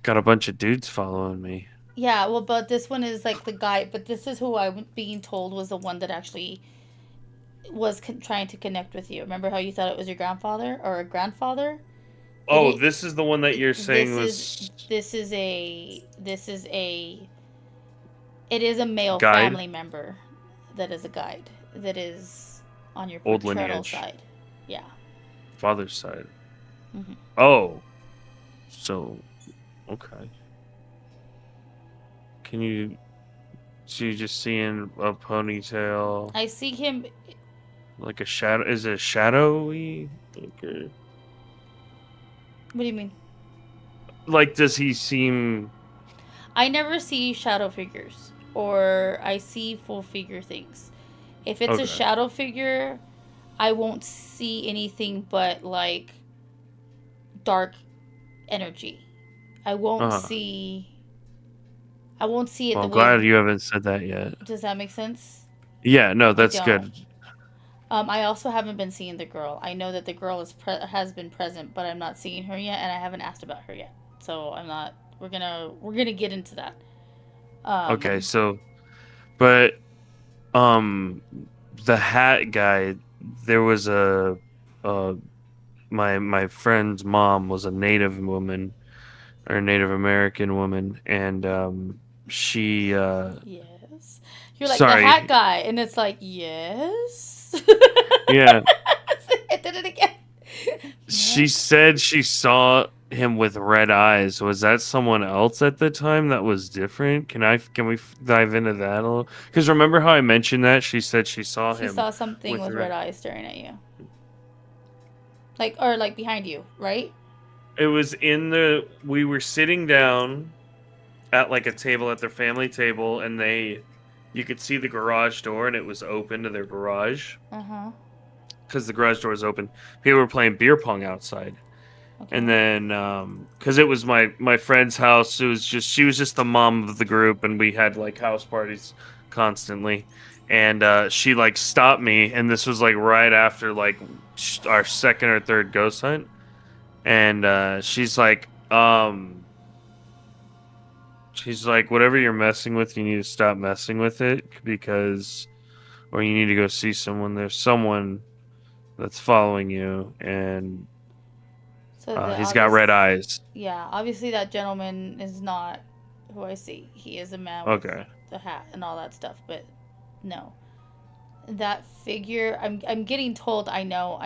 Got a bunch of dudes following me. Yeah, well, but this one is like the guy, but this is who I'm being told was the one that actually was trying to connect with you. Remember how you thought it was your grandfather or a grandfather? It, Oh, it this is the one that you're saying this is was this is a it is a male guide, family member that is a guide that is on your old paternal lineage, side. Yeah. father's side. Hmm. Oh, so okay. Can you? So you just seeing a ponytail, I see him. like a shadow? Is it shadowy? Okay. What do you mean? Like, does he seem I never see shadow figures or I see full figure things. If it's a okay? shadow figure, I won't see anything but like dark energy. I won't Uh huh. see I won't see it Well, the I'm way. glad you haven't said that yet. Does that make sense? Yeah, no, I that's don't. good. I also haven't been seeing the girl. I know that the girl has been present, but I'm not seeing her yet, and I haven't asked about her yet. So I'm not. We're gonna get into that. Okay, Um, so but um, the hat guy, there was uh, my friend's mom was a Native woman or a Native American woman, and she yes. You're like the hat sorry, guy, and it's like yes. yeah, I did it again. she Yes. said she saw him with red eyes. Was that someone else at the time that was different? Can we dive into that a little? Because remember how I mentioned that she said she saw She him saw something with with red red. eyes staring at you, like or like behind you, right? It was in the we were sitting down at like a table at their family table, and you could see the garage door, and it was open to their garage Uh huh. because the garage door was open. People were playing beer pong outside. And Okay. then because it was my friend's house, it was just she was just the mom of the group, and we had like house parties constantly. And she like stopped me, and this was like right after like our second or third ghost hunt. And she's like, whatever you're messing with, you need to stop messing with it, because or you need to go see someone. There's someone that's following you, and So the he's got obvious, red eyes. yeah, obviously that gentleman is not who I see. He is a man with Okay. the hat and all that stuff, but no. That figure, I'm getting told I know,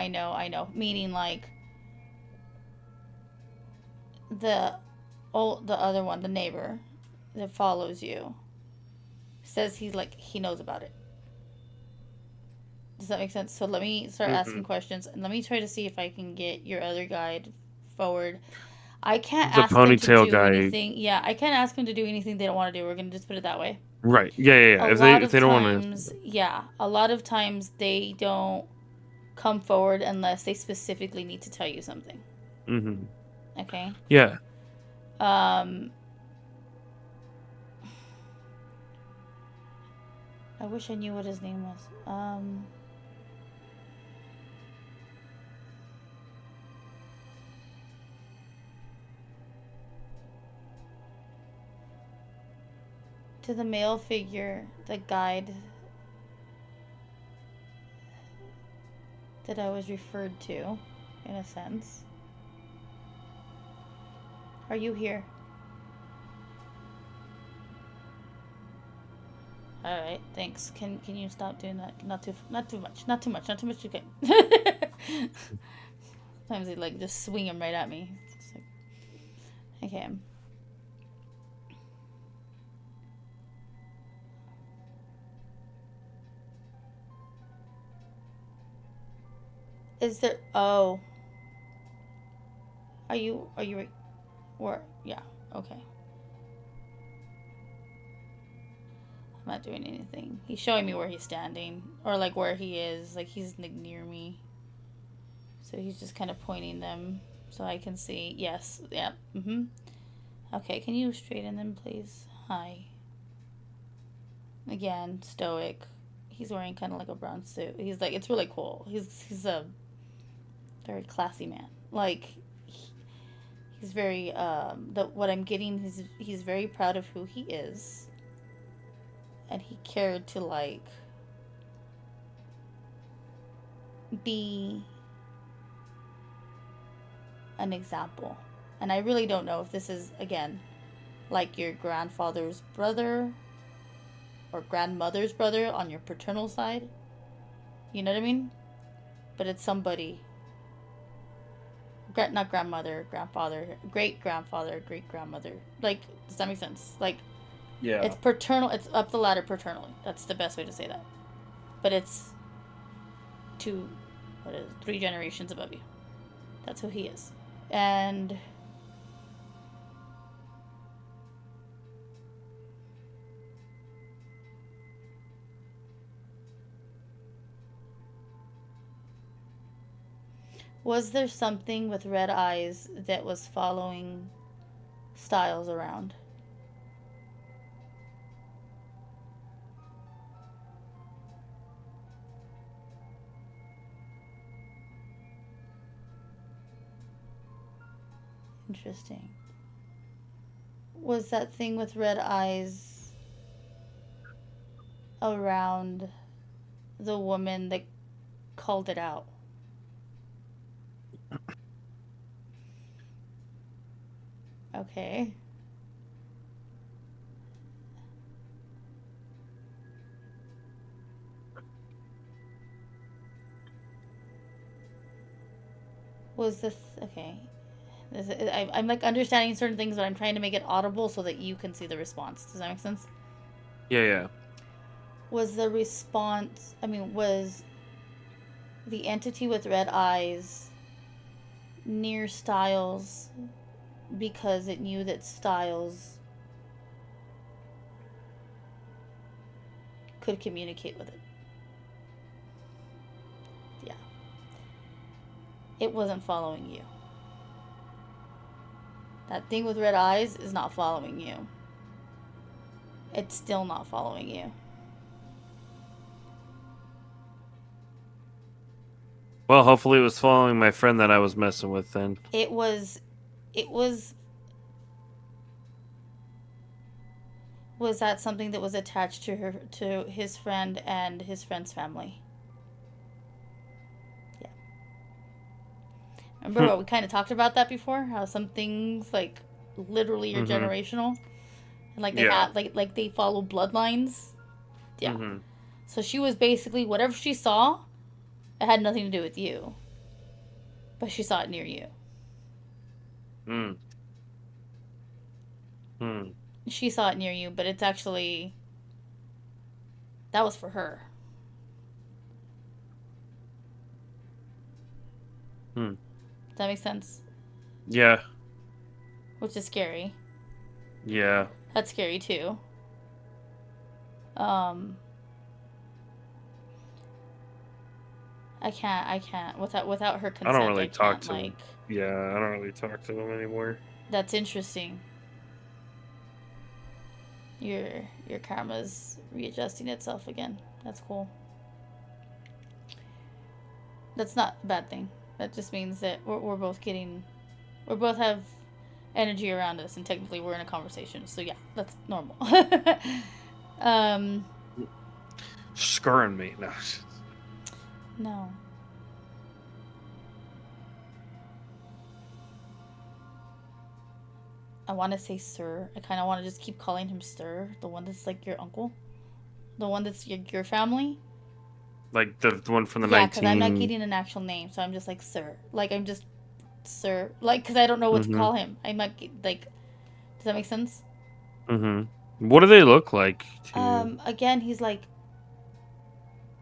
meaning like the the other one, the neighbor that follows you says he knows about it. Does that make sense? So let me start Hmm. asking questions and let me try to see if I can get your other guide forward. I can't The ask them to ponytail do guy. anything. Yeah, I can't ask them to do anything they don't want to do. We're going to just put it that way. Right. Yeah, yeah, A yeah. lot If of they don't want to. times, yeah, a lot of times they don't come forward unless they specifically need to tell you something. Hmm. Okay? Yeah. Um, I wish I knew what his name was. To the male figure, the guide that I was referred to, in a sense. Are you here? All right, thanks. Can you stop doing that? Not too much. Okay. Sometimes they like just swing them right at me. It's like, okay. Is there? Oh, Are you right? Or yeah, okay. I'm not doing anything. He's showing me where he's standing, or like where he is. Like he's near me, so he's just kind of pointing them so I can see. Yes, yep. Okay, can you straighten them, please? Hi. Again, stoic. He's wearing kind of like a brown suit. He's like, it's really cool. He's a very classy man. Like he's very what I'm getting, he's very proud of who he is, and he cared to like be an example. And I really don't know if this is, again, like your grandfather's brother or grandmother's brother on your paternal side. You know what I mean? But it's somebody, not grandmother, grandfather, great grandfather, great grandmother. Like, does that make sense? Like, Yeah. it's paternal. It's up the ladder paternally. That's the best way to say that. But it's 3 generations above you. That's who he is. And was there something with red eyes that was following Stylz around? Interesting. Was that thing with red eyes around the woman that called it out? Okay. Was this okay? I'm like understanding certain things, but I'm trying to make it audible so that you can see the response. Does that make sense? Yeah. Was the response? I mean, was the entity with red eyes near Stylz because it knew that Stylz could communicate with it? Yeah. It wasn't following you. That thing with red eyes is not following you. It's still not following you. Well, hopefully it was following my friend that I was messing with then. It was that something that was attached to his friend and his friend's family? Yeah. Remember what we kind of talked about that before? How some things like literally are generational, and like they have like they follow bloodlines. Yeah. So she was basically whatever she saw, it had nothing to do with you, but she saw it near you. She saw it near you, but it's actually that was for her. Does that make sense? Yeah. Which is scary. Yeah. That's scary too. I can't without her consent. I don't really talk to him. Like, yeah, I don't really talk to him anymore. That's interesting. Your karma's readjusting itself again. That's cool. That's not a bad thing. That just means that we're both have energy around us, and technically we're in a conversation. So yeah, that's normal. Scurring me. No. I want to say sir. I kind of want to just keep calling him sir. The one that's like your uncle. The one that's your family. Like the one from the 19... Yeah, because I'm not getting an actual name, so I'm just like sir. Like I'm just sir. Like because I don't know what to call him. I'm not like. Does that make sense? What do they look like? Again, he's like.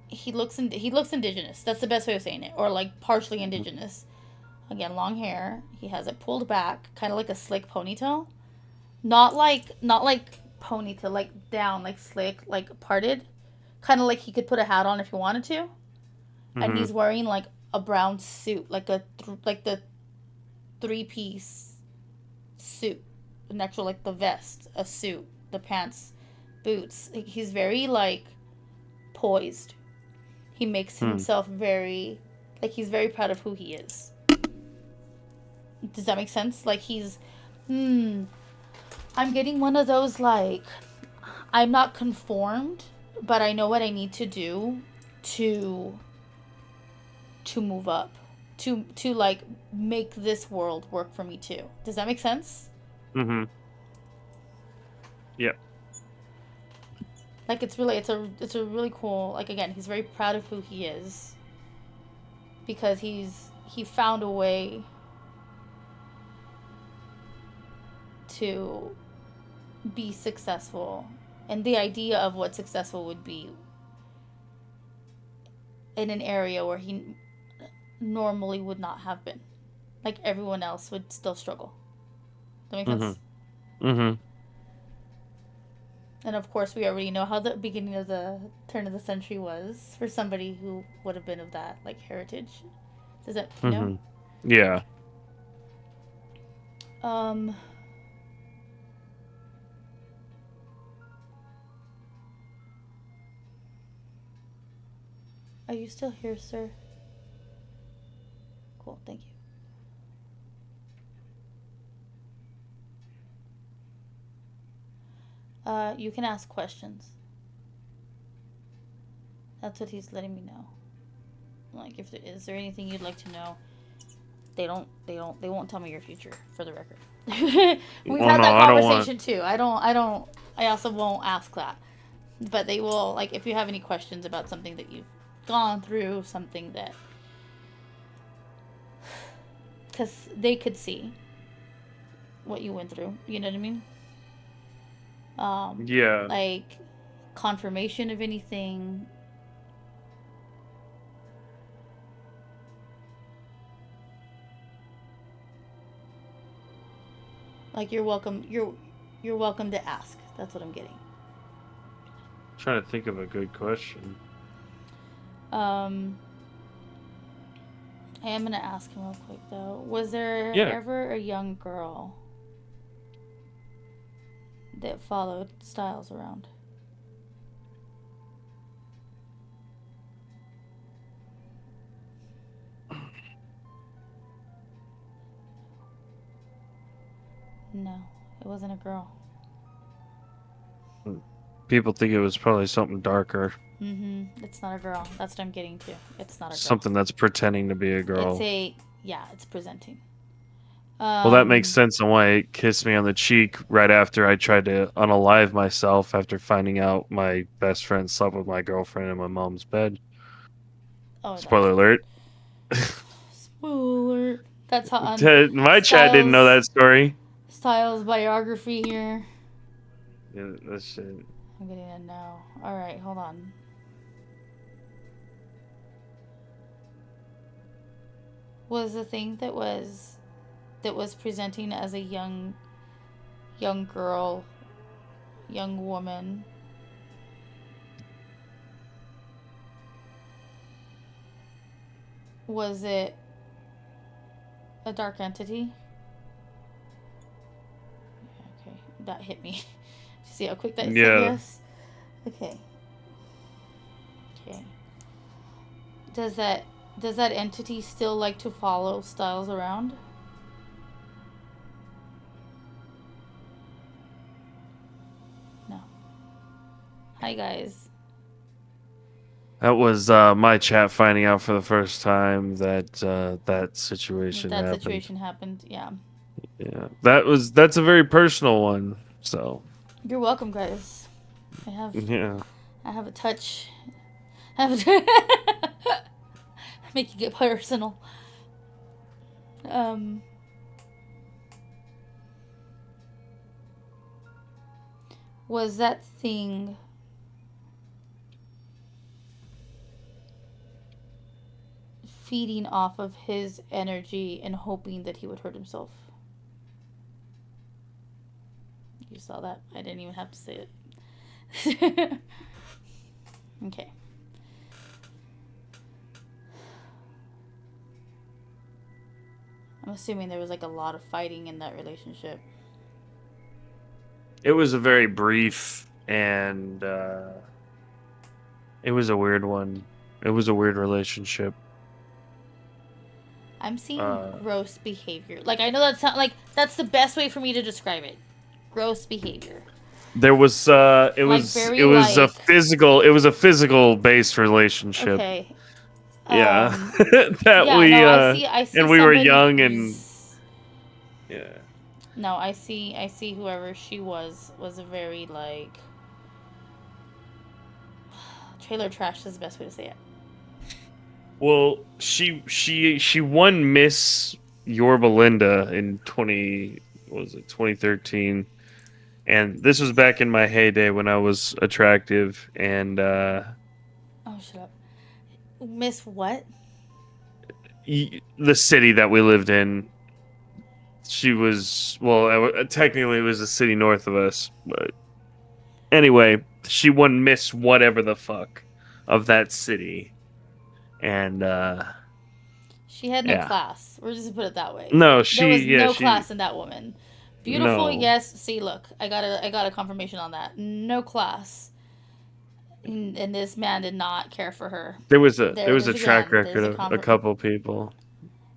He looks indigenous. That's the best way of saying it, or like partially indigenous. Again, long hair. He has it pulled back, kind of like a slick ponytail. Not like ponytail, like down, like slick, like parted. Kind of like he could put a hat on if he wanted to. And Mm-hmm. he's wearing like a brown suit, like the three-piece suit, an actual like the vest, a suit, the pants, boots. He's very like poised. He makes Hmm. himself very like he's very proud of who he is. Does that make sense? Like he's I'm getting one of those like I'm not conformed, but I know what I need to do to move up. To like make this world work for me too. Does that make sense? Mm-hmm. Yep. Like it's a really cool, like again, he's very proud of who he is because he found a way to be successful, and the idea of what successful would be in an area where he normally would not have been. Like everyone else would still struggle. Does that make sense? Mm-hmm. Mm-hmm. And of course, we already know how the beginning of the turn of the century was for somebody who would have been of that like heritage. Does that Mm-hmm. Yeah. Um. Are you still here, sir? Cool, thank you. You can ask questions. That's what he's letting me know. Like, if there is there anything you'd like to know, they won't tell me your future, for the record. We've Oh had no, that I don't want. conversation too. I also won't ask that. But they will, like, if you have any questions about something that you've gone through, something that, because they could see what you went through, you know what I mean? Yeah. Like confirmation of anything. Like you're welcome to ask. That's what I'm getting. Trying to think of a good question. Um, I am gonna ask him real quick though. Was there Yeah. ever a young girl that followed Stylz around? No, it wasn't a girl. People think it was probably something darker, It's not a girl. That's what I'm getting to. It's not a girl. something that's pretending to be a It's girl. a yeah. It's presenting. Well, that makes Um. sense on why it kissed me on the cheek right after I tried to unalive myself after finding out my best friend slept with my girlfriend in my mom's bed. Oh, Spoiler alert. spoiler. That's how My chat didn't know Styles that story. Styles biography here. Yeah, that shit. I'm getting a no. All right, hold on. Was the thing that was presenting as a young girl, young woman. Was it a dark entity? Okay, that hit me. See how quick that said Yeah. yes? Okay. Okay. Does that entity still like to follow Styles around? No. Hi guys. That was my chat finding out for the first time that that situation That happened. situation happened. Yeah. Yeah, that's a very personal one. So You're welcome, guys. yeah, I have a touch. I have a make you get personal. Was that thing feeding off of his energy and hoping that he would hurt himself. You saw that? I didn't even have to say it. Okay. I'm assuming there was like a lot of fighting in that relationship. It was a very brief and it was a weird one. It was a weird relationship. I'm seeing gross behavior. Like, I know that's not, like, that's the best way for me to describe it. Gross behavior. There was it was a physical based relationship. Okay. Yeah. That yeah, we no, I see and we were young and yeah. No, I see whoever she was a very like trailer trash is the best way to say it. Well, she won Miss Yorba Linda in 2013, and this was back in my heyday when I was attractive and Oh, shut up. Miss what? The city that we lived in. She was technically it was a city north of us, but anyway, she won Miss whatever the fuck of that city. And she had no class. We're just gonna put it that way. No, there was no class in that woman. Beautiful, no. yes. See, look, I got a confirmation on that. No class, and this man did not care for her. There was a track record of a couple people.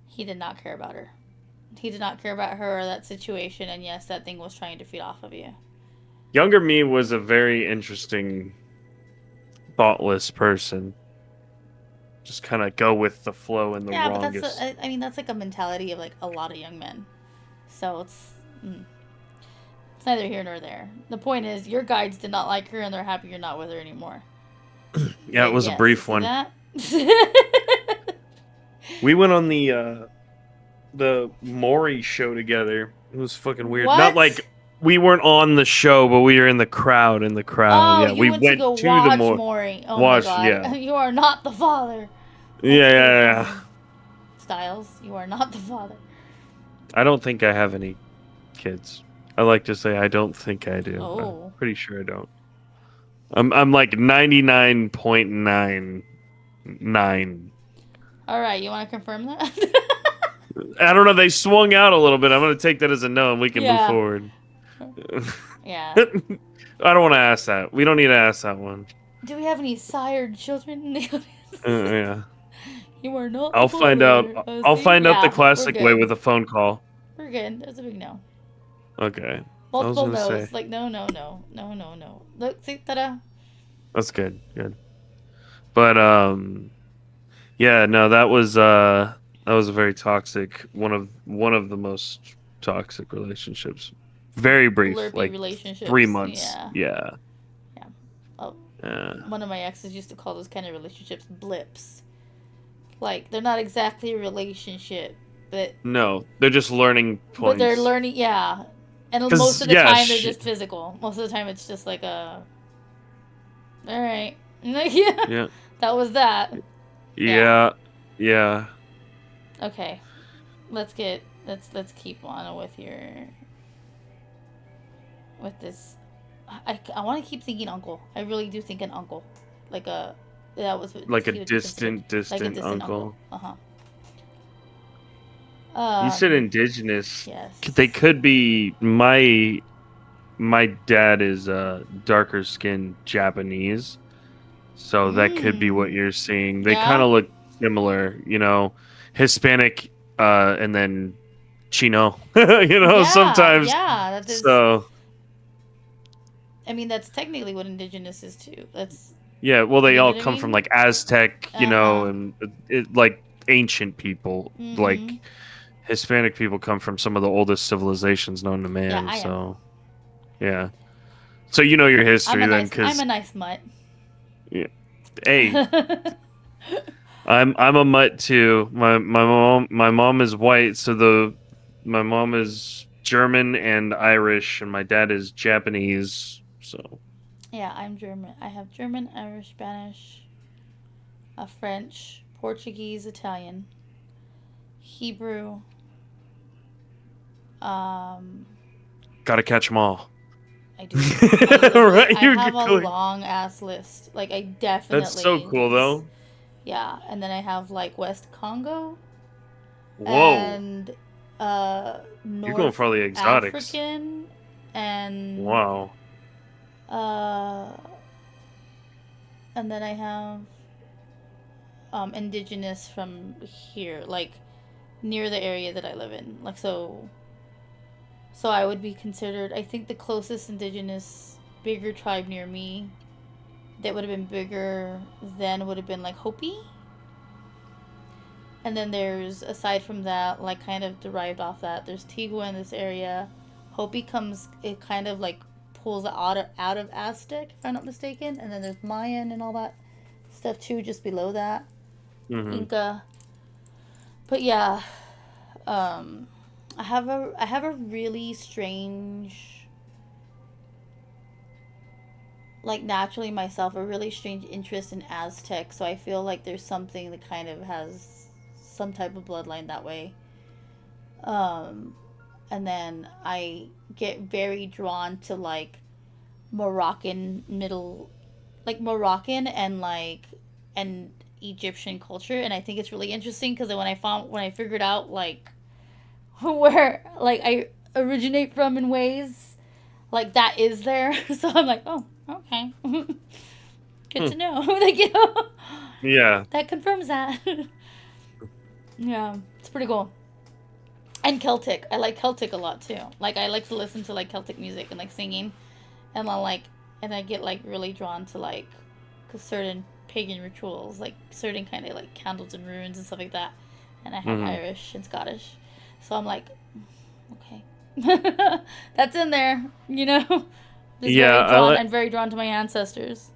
He did not care about her. He did not care about her or that situation, and yes, that thing was trying to feed off of you. Younger me was a very interesting, thoughtless person. Just kind of go with the flow and the wrongest. But that's like a mentality of like a lot of young men. So it's neither here nor there. The point is, your guides did not like her, and they're happy you're not with her anymore. Yeah, it was a brief one. We went on the Maury show together. It was fucking weird. What? Not like we weren't on the show, but we were in the crowd. Oh, yeah, we went to go watch Maury. Oh my god. Yeah. You are not the father. Yeah. Stylz, you are not the father. I don't think I have any kids. I like to say I don't think I do. Oh. I'm pretty sure I don't. I'm like 99.99. All right, you want to confirm that? I don't know. They swung out a little bit. I'm going to take that as a no, and we can move forward. Yeah. I don't want to ask that. We don't need to ask that one. Do we have any sired children in the audience? Yeah. You are not. I'll find out. I'll find out the classic way with a phone call. We're good. That's a big no. Okay. Multiple no's. Like no. Look, see, ta-da. That's good. Good. But yeah, no, that was a very toxic one of the most toxic relationships. Very brief, like 3 months. Yeah. Oh, one of my exes used to call those kind of relationships blips. Like they're not exactly a relationship, but no, they're just learning points. But they're learning, yeah. And most of the time they're just physical. Most of the time it's just like all right, yeah. That was that. Yeah. Okay, let's keep on with this. I want to keep thinking uncle. I really do think an uncle, like a distant uncle. You said indigenous. Yes. They could be. My dad is darker skinned Japanese, so that could be what you're seeing. They kind of look similar, Hispanic, and then Chino, sometimes. Yeah, that is. So. I mean, that's technically what indigenous is too. That's. Yeah, well, they all come from like Aztec, and like ancient people. Mm-hmm. Like Hispanic people come from some of the oldest civilizations known to man. Yeah. So you know your history then, because I'm a nice mutt. Yeah. Hey. I'm a mutt too. My mom is white, so my mom is German and Irish, and my dad is Japanese. So. Yeah, I'm German. I have German, Irish, Spanish, French, Portuguese, Italian, Hebrew. Um, Gotta catch them all. I do. I literally, Right? I You're have a going. long ass list. Like I That's so definitely cool, though. yeah. And then I have like West Congo Whoa. and You're going North for all the exotics. African and Wow. uh and then I have indigenous from here, like near the area that I live in. Like so I would be considered, I think the closest indigenous bigger tribe near me that would have been bigger then would have been like Hopi. And then there's, aside from that, like kind of derived off that, there's Tigua in this area. Hopi comes, it kind of like pulls out of Aztec, if I'm not mistaken. And then there's Mayan and all that stuff too, just below that. Hmm. Inca. But yeah, I have a really strange, like naturally myself, a really strange interest in Aztec. So I feel like there's something that kind of has some type of bloodline that way. Um, and then I get very drawn to like Moroccan middle, like Moroccan and and Egyptian culture, and I think it's really interesting because when I figured out like where like I originate from in ways like that is there, so I'm like, oh, okay, good Hmm. to know. Like Yeah. that confirms that. Yeah, it's pretty cool. And Celtic, I like Celtic a lot too. Like I like to listen to like Celtic music and like singing, and I like and I get like really drawn to like certain pagan rituals, like certain kind of like candles and runes and stuff like that. And I have Hmm. Irish and Scottish, so I'm like, okay, that's in there, you know. Just Yeah, very drawn. I'm very drawn to my ancestors.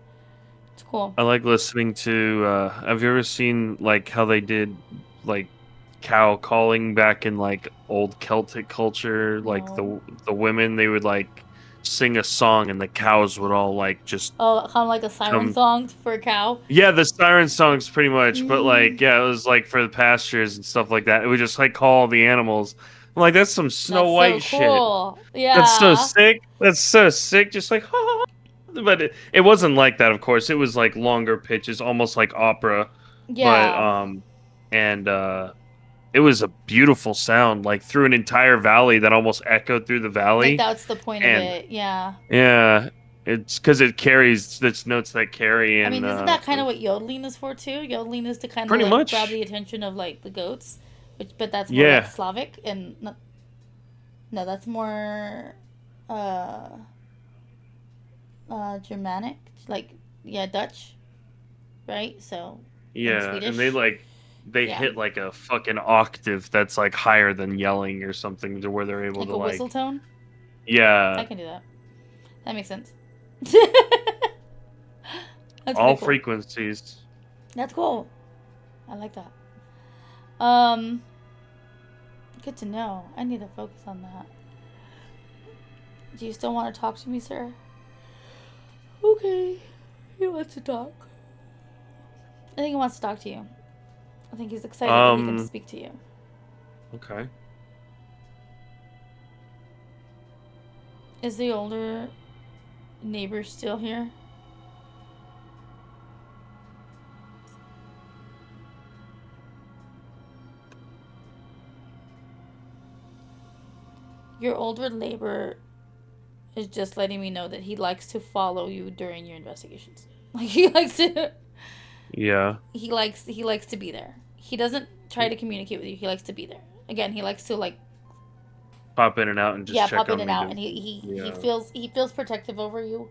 It's cool. I like listening to have you ever seen like how they did like cow calling back in like old Celtic culture? Like No. the women, they would like sing a song and the cows would all like just Oh, kind of like a siren come. song for a cow. Yeah, the siren songs pretty much, but Mm, like yeah, it was like for the pastures and stuff like that. It would just like call the animals. I'm like, that's some Snow that's so White shit. cool. That's so Yeah. sick. That's so sick. Just like, but it wasn't like that, of course. It was like longer pitches, almost like opera. But Yeah. and it was a beautiful sound, like through an entire valley that almost echoed through the Like valley. that's the point of And it. Yeah. yeah, it's because it carries its notes that carry, I and mean, isn't that kind of what yodeling is for too? Yodeling is to kind of pretty like grab much, the attention of like the goats, which but that's more like yeah, Slavic and not, no, that's more uh Germanic, like yeah, Dutch, right? So and yeah, and Swedish. they Yeah. hit like a fucking octave that's like higher than yelling or something to where they're able Like to a whistle like, tone. I yeah, can do that. That makes sense. That's pretty all cool. frequencies. That's cool. I like that. Um, good to know. I need to focus on that. Do you still want to talk to me, sir? Okay. He wants to talk. I think he wants to talk to you. I think he's excited that he can Um, speak to you. okay. Is the older neighbor still here? Your older neighbor is just letting me know that he likes to follow you during your investigations. Like he likes to Yeah. he likes to be there. He doesn't try to communicate with you. He likes to be there. Again, he likes to like Pop in and out and just yeah, check pop in on and me. out, and To, yeah. he feels protective over you,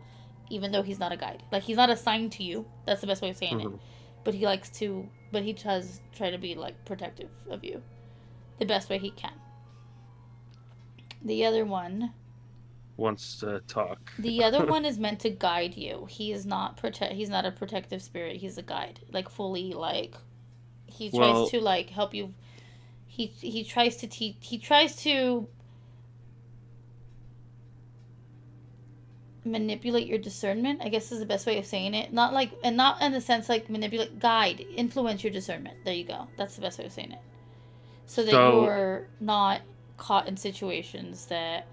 even though he's not a guide. Like he's not assigned to you. That's the best way of saying it. Mhm. But he likes to. But he does try to be like protective of you, the best way he can. The other one, Wants to talk. the other one is meant to guide you. He is not protect. He's not a protective spirit. He's a guide. Like fully like. He tries Well, to like help you. He tries to teach. He tries to manipulate your discernment, I guess is the best way of saying it. Not like, and not in the sense like manipulate, guide, influence your discernment. There you go. That's the best way of saying it. So that So you're not caught in situations that.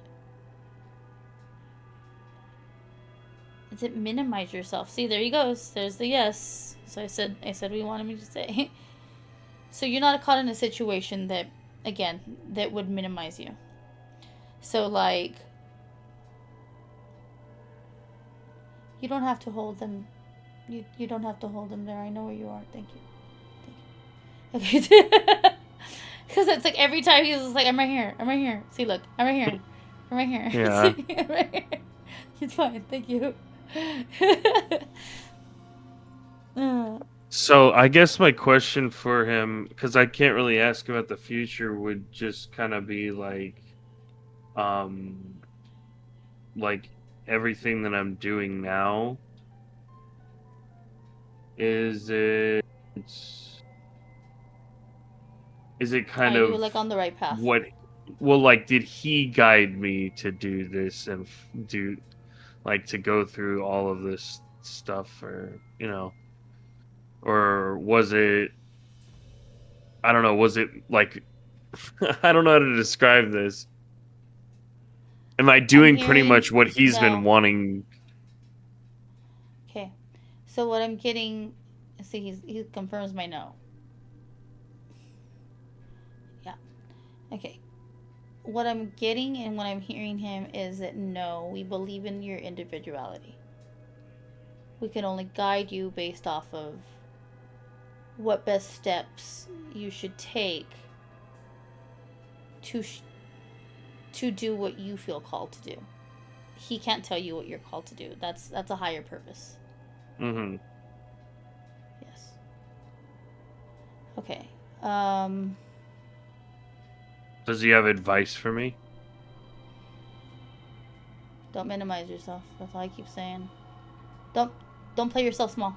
Is it minimize yourself? See, there he goes. There's the yes. So I said what he wanted me to say. So you're not caught in a situation that, again, that would minimize you. So like, you don't have to hold them. You don't have to hold them there. I know where you are. Thank you. Okay. Because it's like every time he's just like, I'm right here. I'm right here. See, look. I'm right here. I'm right here. yeah. See, I'm right here. It's fine. Thank you. So I guess my question for him, because I can't really ask about the future, would just kind of be um, like everything that I'm doing now. Is it kind Are you of like on the right path? what? Well, like, did he guide me to do this and do like to go through all of this stuff, or or was it? I don't know. Was it like I don't know how to describe this. Am I I'm doing pretty hearing much what he's been no. wanting? Okay. So what I'm getting, see, he confirms my no. Yeah. Okay. What I'm getting and what I'm hearing him is that no, we believe in your individuality. We can only guide you based off of what best steps you should take to do what you feel called to do. He can't tell you what you're called to do. That's a higher purpose. Mm-hmm. Yes. Okay. Does he have advice for me? Don't minimize yourself. That's all I keep saying. Don't play yourself small.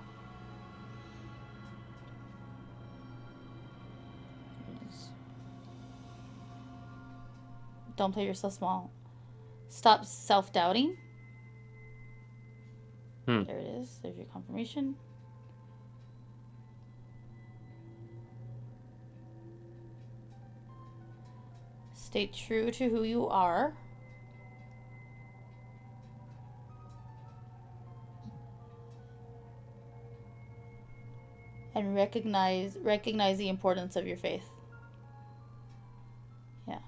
Don't play yourself small. Stop self-doubting. There it is. There's your confirmation. Stay true to who you are. And recognize the importance of your faith. Yeah.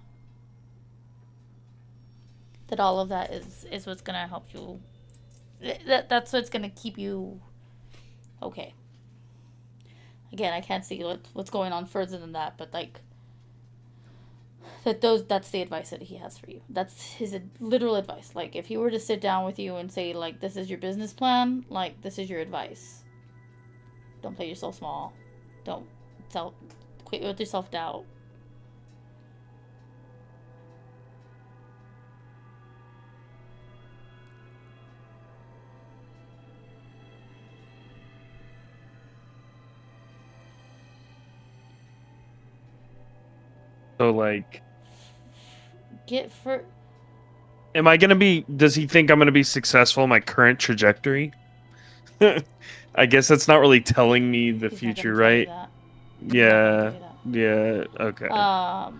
That all of that is what's gonna help you. That's what's gonna keep you okay. Again, I can't see what's going on further than that, but like that's the advice that he has for you. That's his literal advice. Like if he were to sit down with you and say like this is your business plan, like this is your advice. Don't play yourself small. Don't quit with your self-doubt. So like, am I gonna be? Does he think I'm gonna be successful in my current trajectory? I guess that's not really telling me the future, right? Yeah. Yeah. Okay. I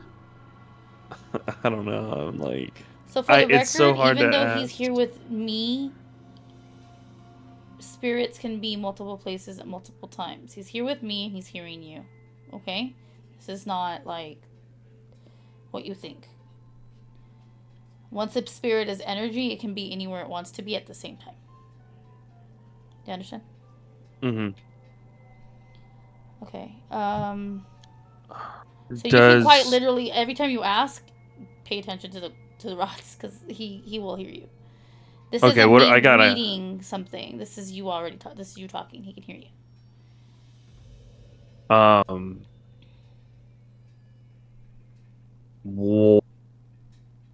don't know. I'm like, so for the it's so record, hard even to though ask. he's here with me, spirits can be multiple places at multiple times. He's here with me and he's hearing you. Okay? This is not like what you think. Once a spirit is energy, it can be anywhere it wants to be at the same time. Do you understand? Mm-hmm. Okay. So you can quite literally every time you ask, pay attention to the rocks because he will hear you. This isn't me reading something. This is you already. This is you talking. He can hear you. Well,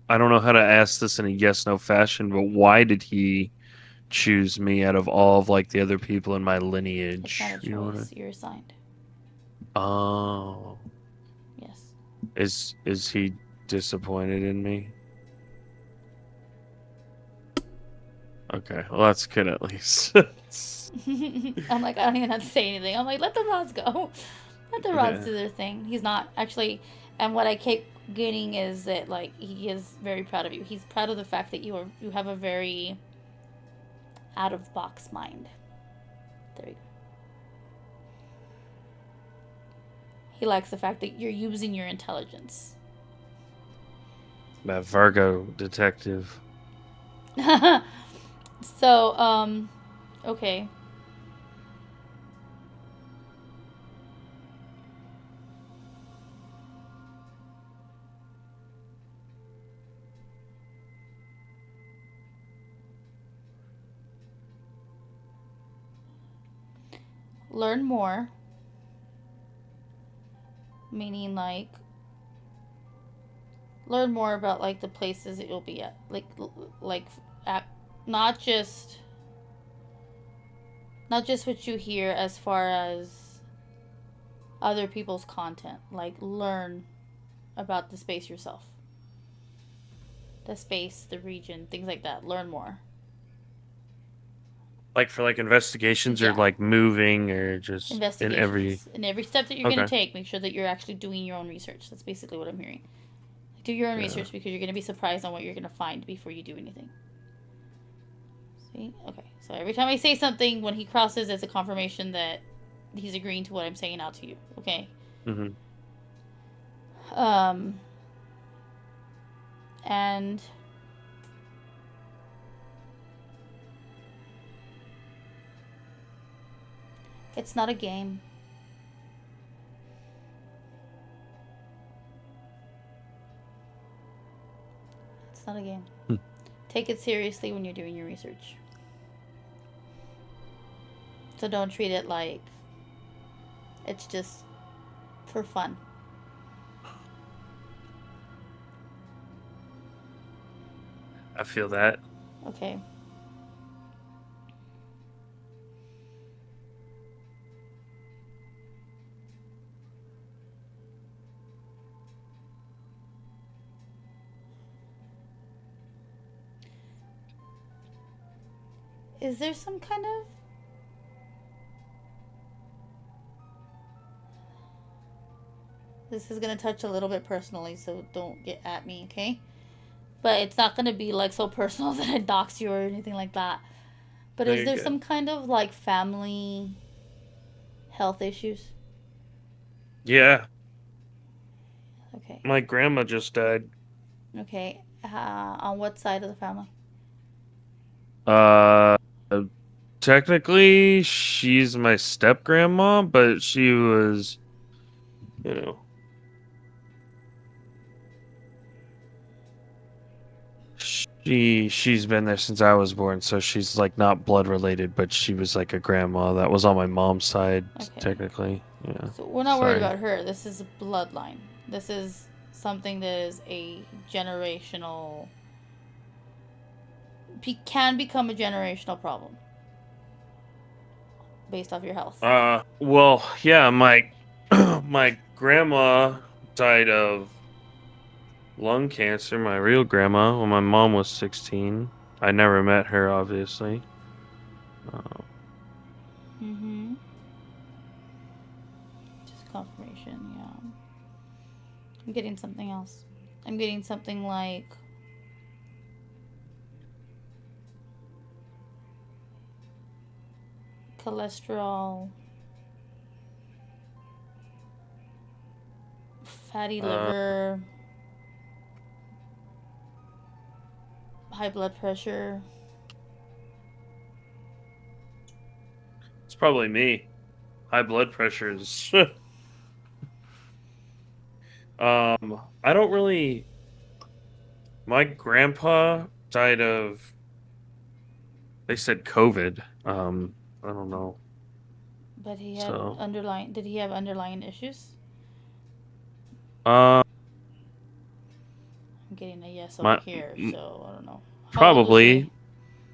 I don't know how to ask this in a yes/no fashion, but why did he choose me out of all of like the other people in my lineage? It's not a choice. You're assigned. Oh. Yes. Is he disappointed in me? Okay, well that's good at least. I'm like, I don't even have to say anything. I'm like, let the rods go. Let the rods Yeah. do their thing. He's not actually, and what I keep getting is that like he is very proud of you. He's proud of the fact that you have a very out of box mind. There we go. He likes the fact that you're using your intelligence. That Virgo detective. So, okay. Learn more. Meaning, like, learn more about, like, the places that you'll be at. Like, at, not just, not just what you hear as far as other people's content. Like, learn about the space yourself. The space, the region, things like that. Learn more. Like for like investigations or Yeah. like moving or just in every. Investigations. And every step that you're going to Okay. take, make sure that you're actually doing your own research. That's basically what I'm hearing. Do your own Yeah. research because you're going to be surprised on what you're going to find before you do anything. See? Okay. So every time I say something, when he crosses, it's a confirmation that he's agreeing to what I'm saying out to you. Okay? Mm-hmm. Um, and it's not a game. It's not a game. Take it seriously when you're doing your research. So don't treat it like it's just for fun. I feel that. Okay. Is there some kind of this is gonna touch a little bit personally, so don't get at me, okay? But it's not gonna be like so personal that I dox you or anything like that. But No, is you're there good. some kind of like family health issues? Yeah, Okay. my grandma just died. Okay. On what side of the family? Uh, technically, she's my step grandma, but she was, you know, she's been there since I was born, so she's like not blood related, but she was like a grandma that was on my mom's side, Okay. technically. Yeah. So we're not worried Sorry. about her. This is a bloodline. This is something that is a generational can become a generational problem based off your health. Well, yeah, my my grandma died of lung cancer, my real grandma, when my mom was 16. I never met her, obviously. Uh, Mm-hmm. Just confirmation, yeah. I'm getting something else. I'm getting something like cholesterol, fatty uh, liver, high blood pressure. it's probably me. High blood pressure is. I don't really. My grandpa died of. They said COVID. I don't know. But he had So, underlying. Did he have underlying issues? uh, I'm getting a yes over my here, m- so I don't know. How old was he? probably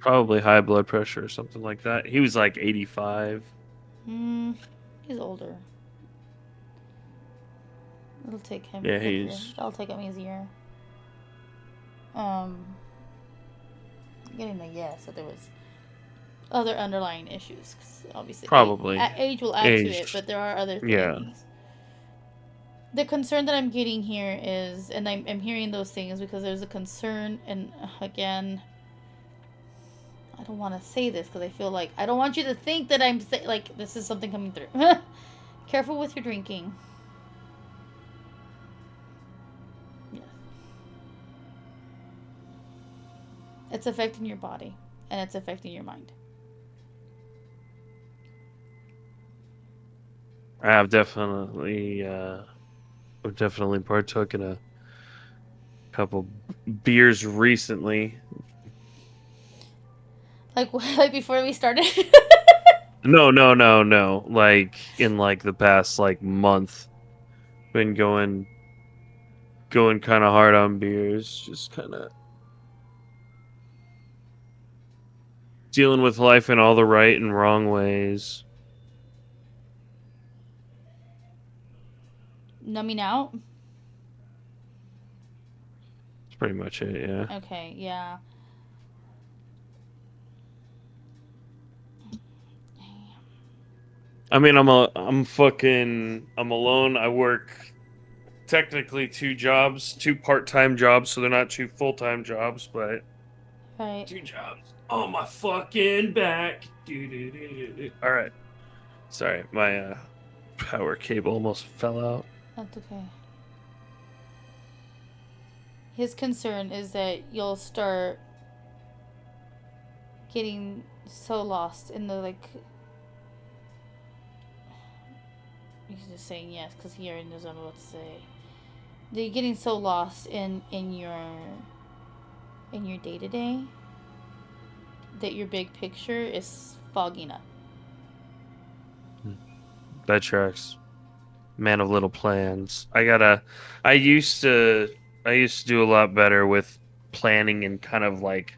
probably high blood pressure or something like that. He was like 85. Hmm. He's older. It'll take him Yeah, quicker. he's That'll take him easier. Um. getting a yes that there was other underlying issues. 'Cause obviously, Probably age will add to it, age. but there are other Yeah. things. The concern that I'm getting here is, and I'm hearing those things because there's a concern, and again, I don't want to say this because I feel like I don't want you to think that like this is something coming through. Careful with your drinking. Yes. It's affecting your body and it's affecting your mind. I've definitely partook in a couple beers recently. Like before we started. No. Like in like the past like month, been going kind of hard on beers, just kind of dealing with life in all the right and wrong ways. Numbing out. That's pretty much it, yeah. Okay, yeah. I mean, I'm alone. I work technically two jobs, two part-time jobs, so they're not two full-time jobs, but Right. two jobs. Oh, my fucking back. All right. Sorry, my power cable almost fell out. That's okay. His concern is that you'll start getting so lost in the like. He's just saying yes because he already knows what I'm about to say. That you're getting so lost in your day to day that your big picture is fogging up. That tracks. Man of little plans. I used to do a lot better with planning and kind of like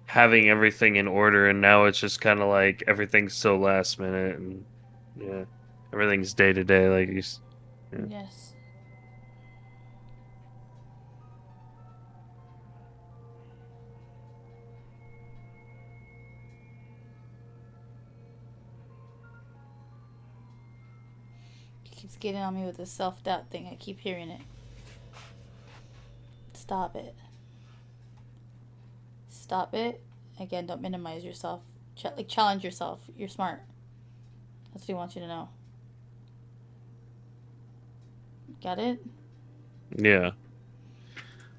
having everything in order, and now it's just kind of like everything's so last minute, and yeah, everything's day to day, like you. Yeah. Yes. He keeps getting on me with the self doubt thing. I keep hearing it. Stop it. Stop it. Again, don't minimize yourself. Challenge yourself. You're smart. That's what he wants you to know. Got it? Yeah.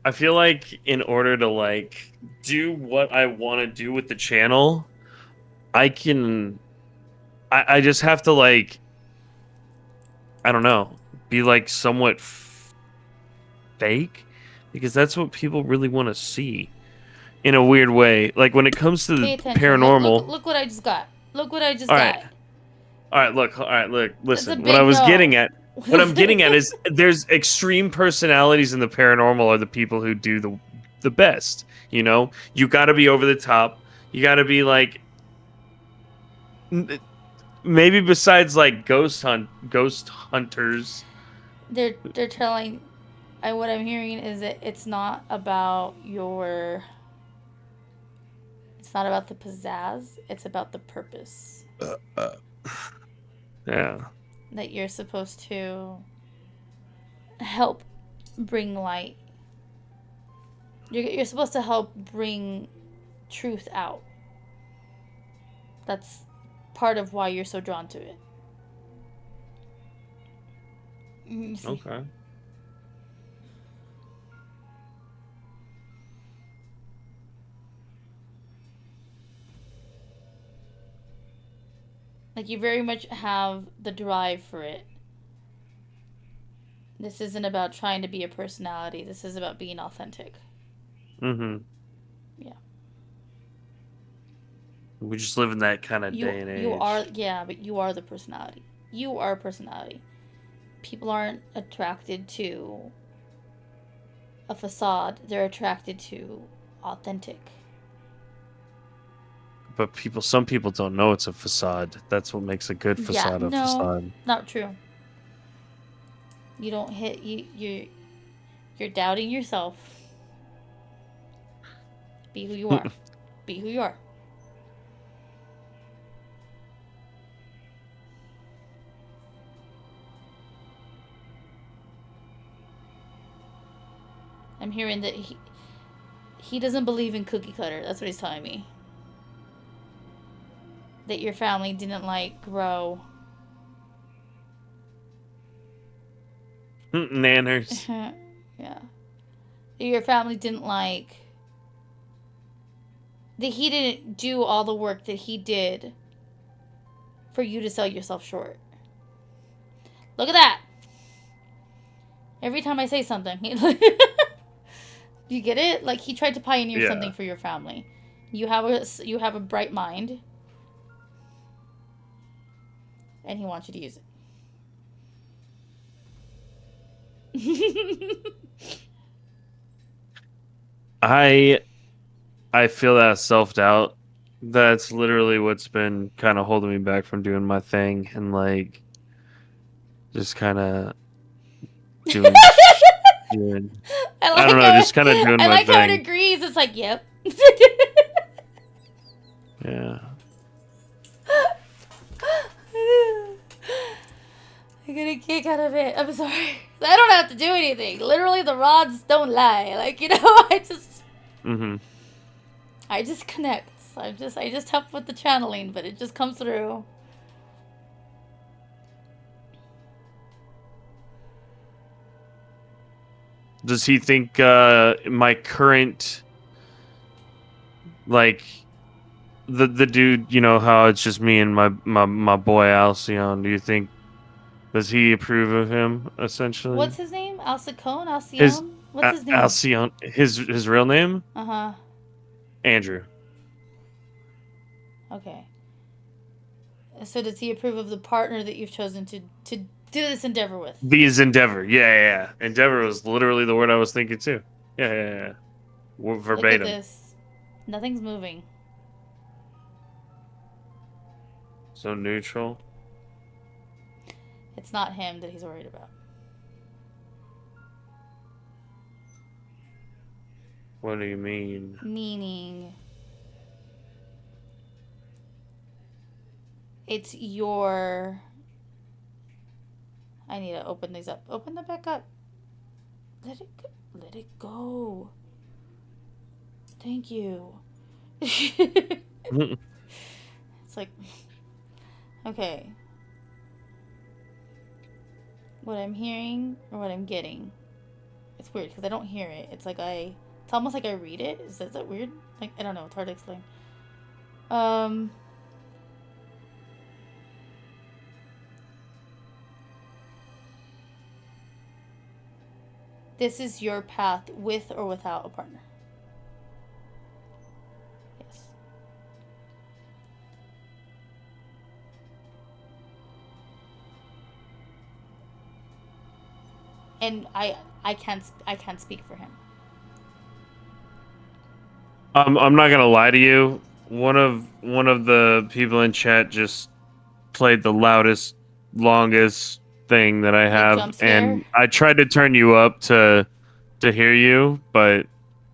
I feel like in order to like do what I want to do with the channel, I just have to like, I don't know, be like somewhat fake, because that's what people really want to see in a weird way. Like when it comes to the Pay attention. paranormal. Look what I just got. Look what I just All got. right. All right, look, It's a listen. big no. What I'm getting at is there's extreme personalities in the paranormal are the people who do the best, you know? You got to be over the top. You got to be like maybe besides like ghost hunters. They're telling what I'm hearing is that it's not about your it's not about the pizzazz, it's about the purpose. Yeah. That you're supposed to help bring light. You're supposed to help bring truth out. That's part of why you're so drawn to it. Okay. Like you very much have the drive for it. This isn't about trying to be a personality. This is about being authentic. Mm-hmm. Yeah. We just live in that kind of day and age. But you are the personality. You are a personality. People aren't attracted to a facade. They're attracted to authentic. But some people don't know it's a facade. That's what makes a good facade a facade. Not true. You don't you're doubting yourself. Be who you are. Be who you are. I'm hearing that he doesn't believe in cookie cutter. That's what he's telling me. That your family didn't like grow. Nanners. Yeah. That your family didn't like. That he didn't do all the work that he did for you to sell yourself short. Look at that. Every time I say something, you get it? Like he tried to pioneer something for your family. You have a bright mind, and he wants you to use it. I feel that self-doubt. That's literally what's been kind of holding me back from doing my thing and like just kind of doing I don't know, just kind of doing my thing. I like how it agrees. It's like, yep. Yeah. I get a kick out of it. I'm sorry. I don't have to do anything. Literally, the rods don't lie. Like, you know, I just connect. I just help with the channeling, but it just comes through. Does he think my current, like, the dude, you know how it's just me and my boy Alcyon? Do you think, does he approve of him essentially? What's his name? Alcyon? Alcyon? What's his name? Alcyon. His real name? Andrew. Okay. So does he approve of the partner that you've chosen to do this endeavor with? These endeavor. Yeah. Endeavor was literally the word I was thinking too. Yeah. Verbatim. Look at this. Nothing's moving. So neutral. It's not him that he's worried about. What do you mean? Meaning, it's your... I need to open these up. Open them back up. Let it go. Let it go. Thank you. It's like... Okay. What I'm hearing or what I'm getting. It's weird because I don't hear it. It's like it's almost like I read it. Is that weird? Like, I don't know. It's hard to explain. This is your path with or without a partner. Yes. And I can't speak for him. I'm not gonna lie to you. One of the people in chat just played the loudest, longest thing that I have, and I tried to turn you up to hear you, but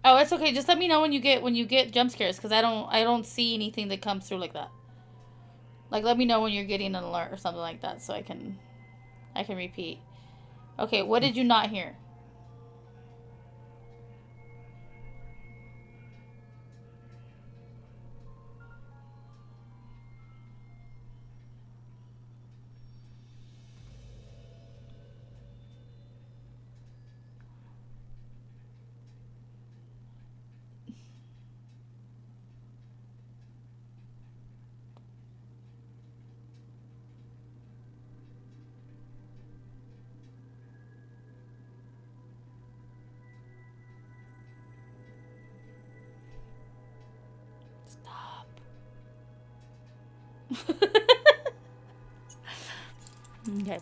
oh, it's okay. Just let me know when you get jump scares, because I don't see anything that comes through like that. Like, let me know when you're getting an alert or something like that, so I can repeat. Okay, what did you not hear? Okay.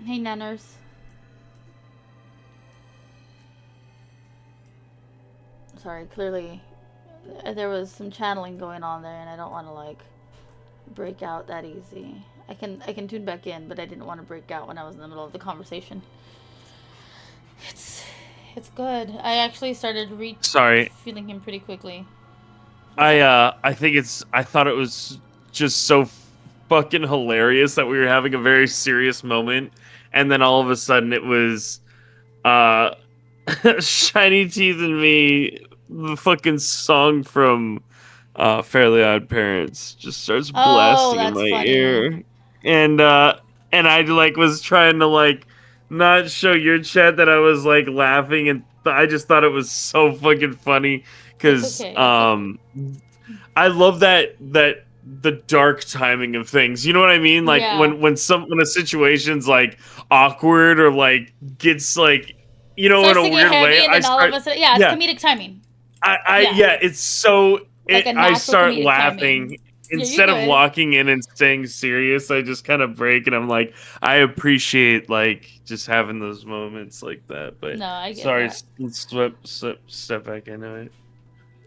Hey, Nanners. Sorry, clearly there was some channeling going on there, and I don't want to like break out that easy. I can tune back in, but I didn't want to break out when I was in the middle of the conversation. It's good. I actually started Sorry. feeling him pretty quickly. What's up? I thought it was just so fucking hilarious that we were having a very serious moment, and then all of a sudden it was uh Shiny Teeth and Me, the fucking song from Fairly Odd Parents just starts Oh, blasting in that's my funny. ear. And I like was trying to like not show your chat that I was like laughing, and I just thought it was so fucking funny It's cuz okay. It's okay. I love that the dark timing of things. You know what I mean? Like Yeah. when a situation's like awkward or like gets like in Starts a to get weird way, heavy, and I then all of start a sudden, yeah, it's yeah, comedic timing. I Yeah, yeah, it's so like a I natural start comedic timing. laughing Yeah, you're instead of good. locking in and staying serious. I just kind of break and I'm like I appreciate like just having those moments like that. But No, I get sorry, that. step back into it.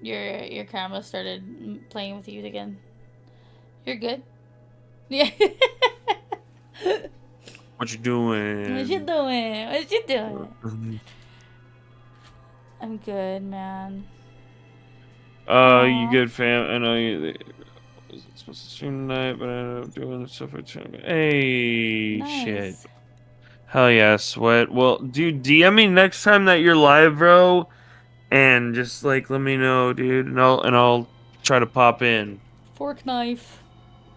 Your camera started playing with you again. You're good. Yeah. What you What you doing? doing? What you doing? I'm good, man. You Aw, good, fam? I know you was supposed to stream tonight, but I ended up doing stuff for channel. Hey, shit. nice. Hell yeah, sweat. Well, dude, DM me next time that you're live, bro, and just like let me know, dude, and I'll try to pop in. Fork knife.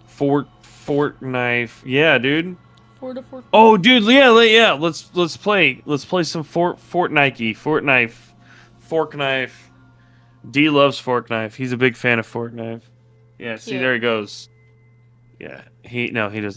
Fork knife. Yeah, dude. Fork knife. Oh, dude, yeah. Let's play some Fort knife. Fork knife. D loves fork knife. He's a big fan of fork knife. Yeah, see, Cute. there he goes. Yeah, he no, he doesn't.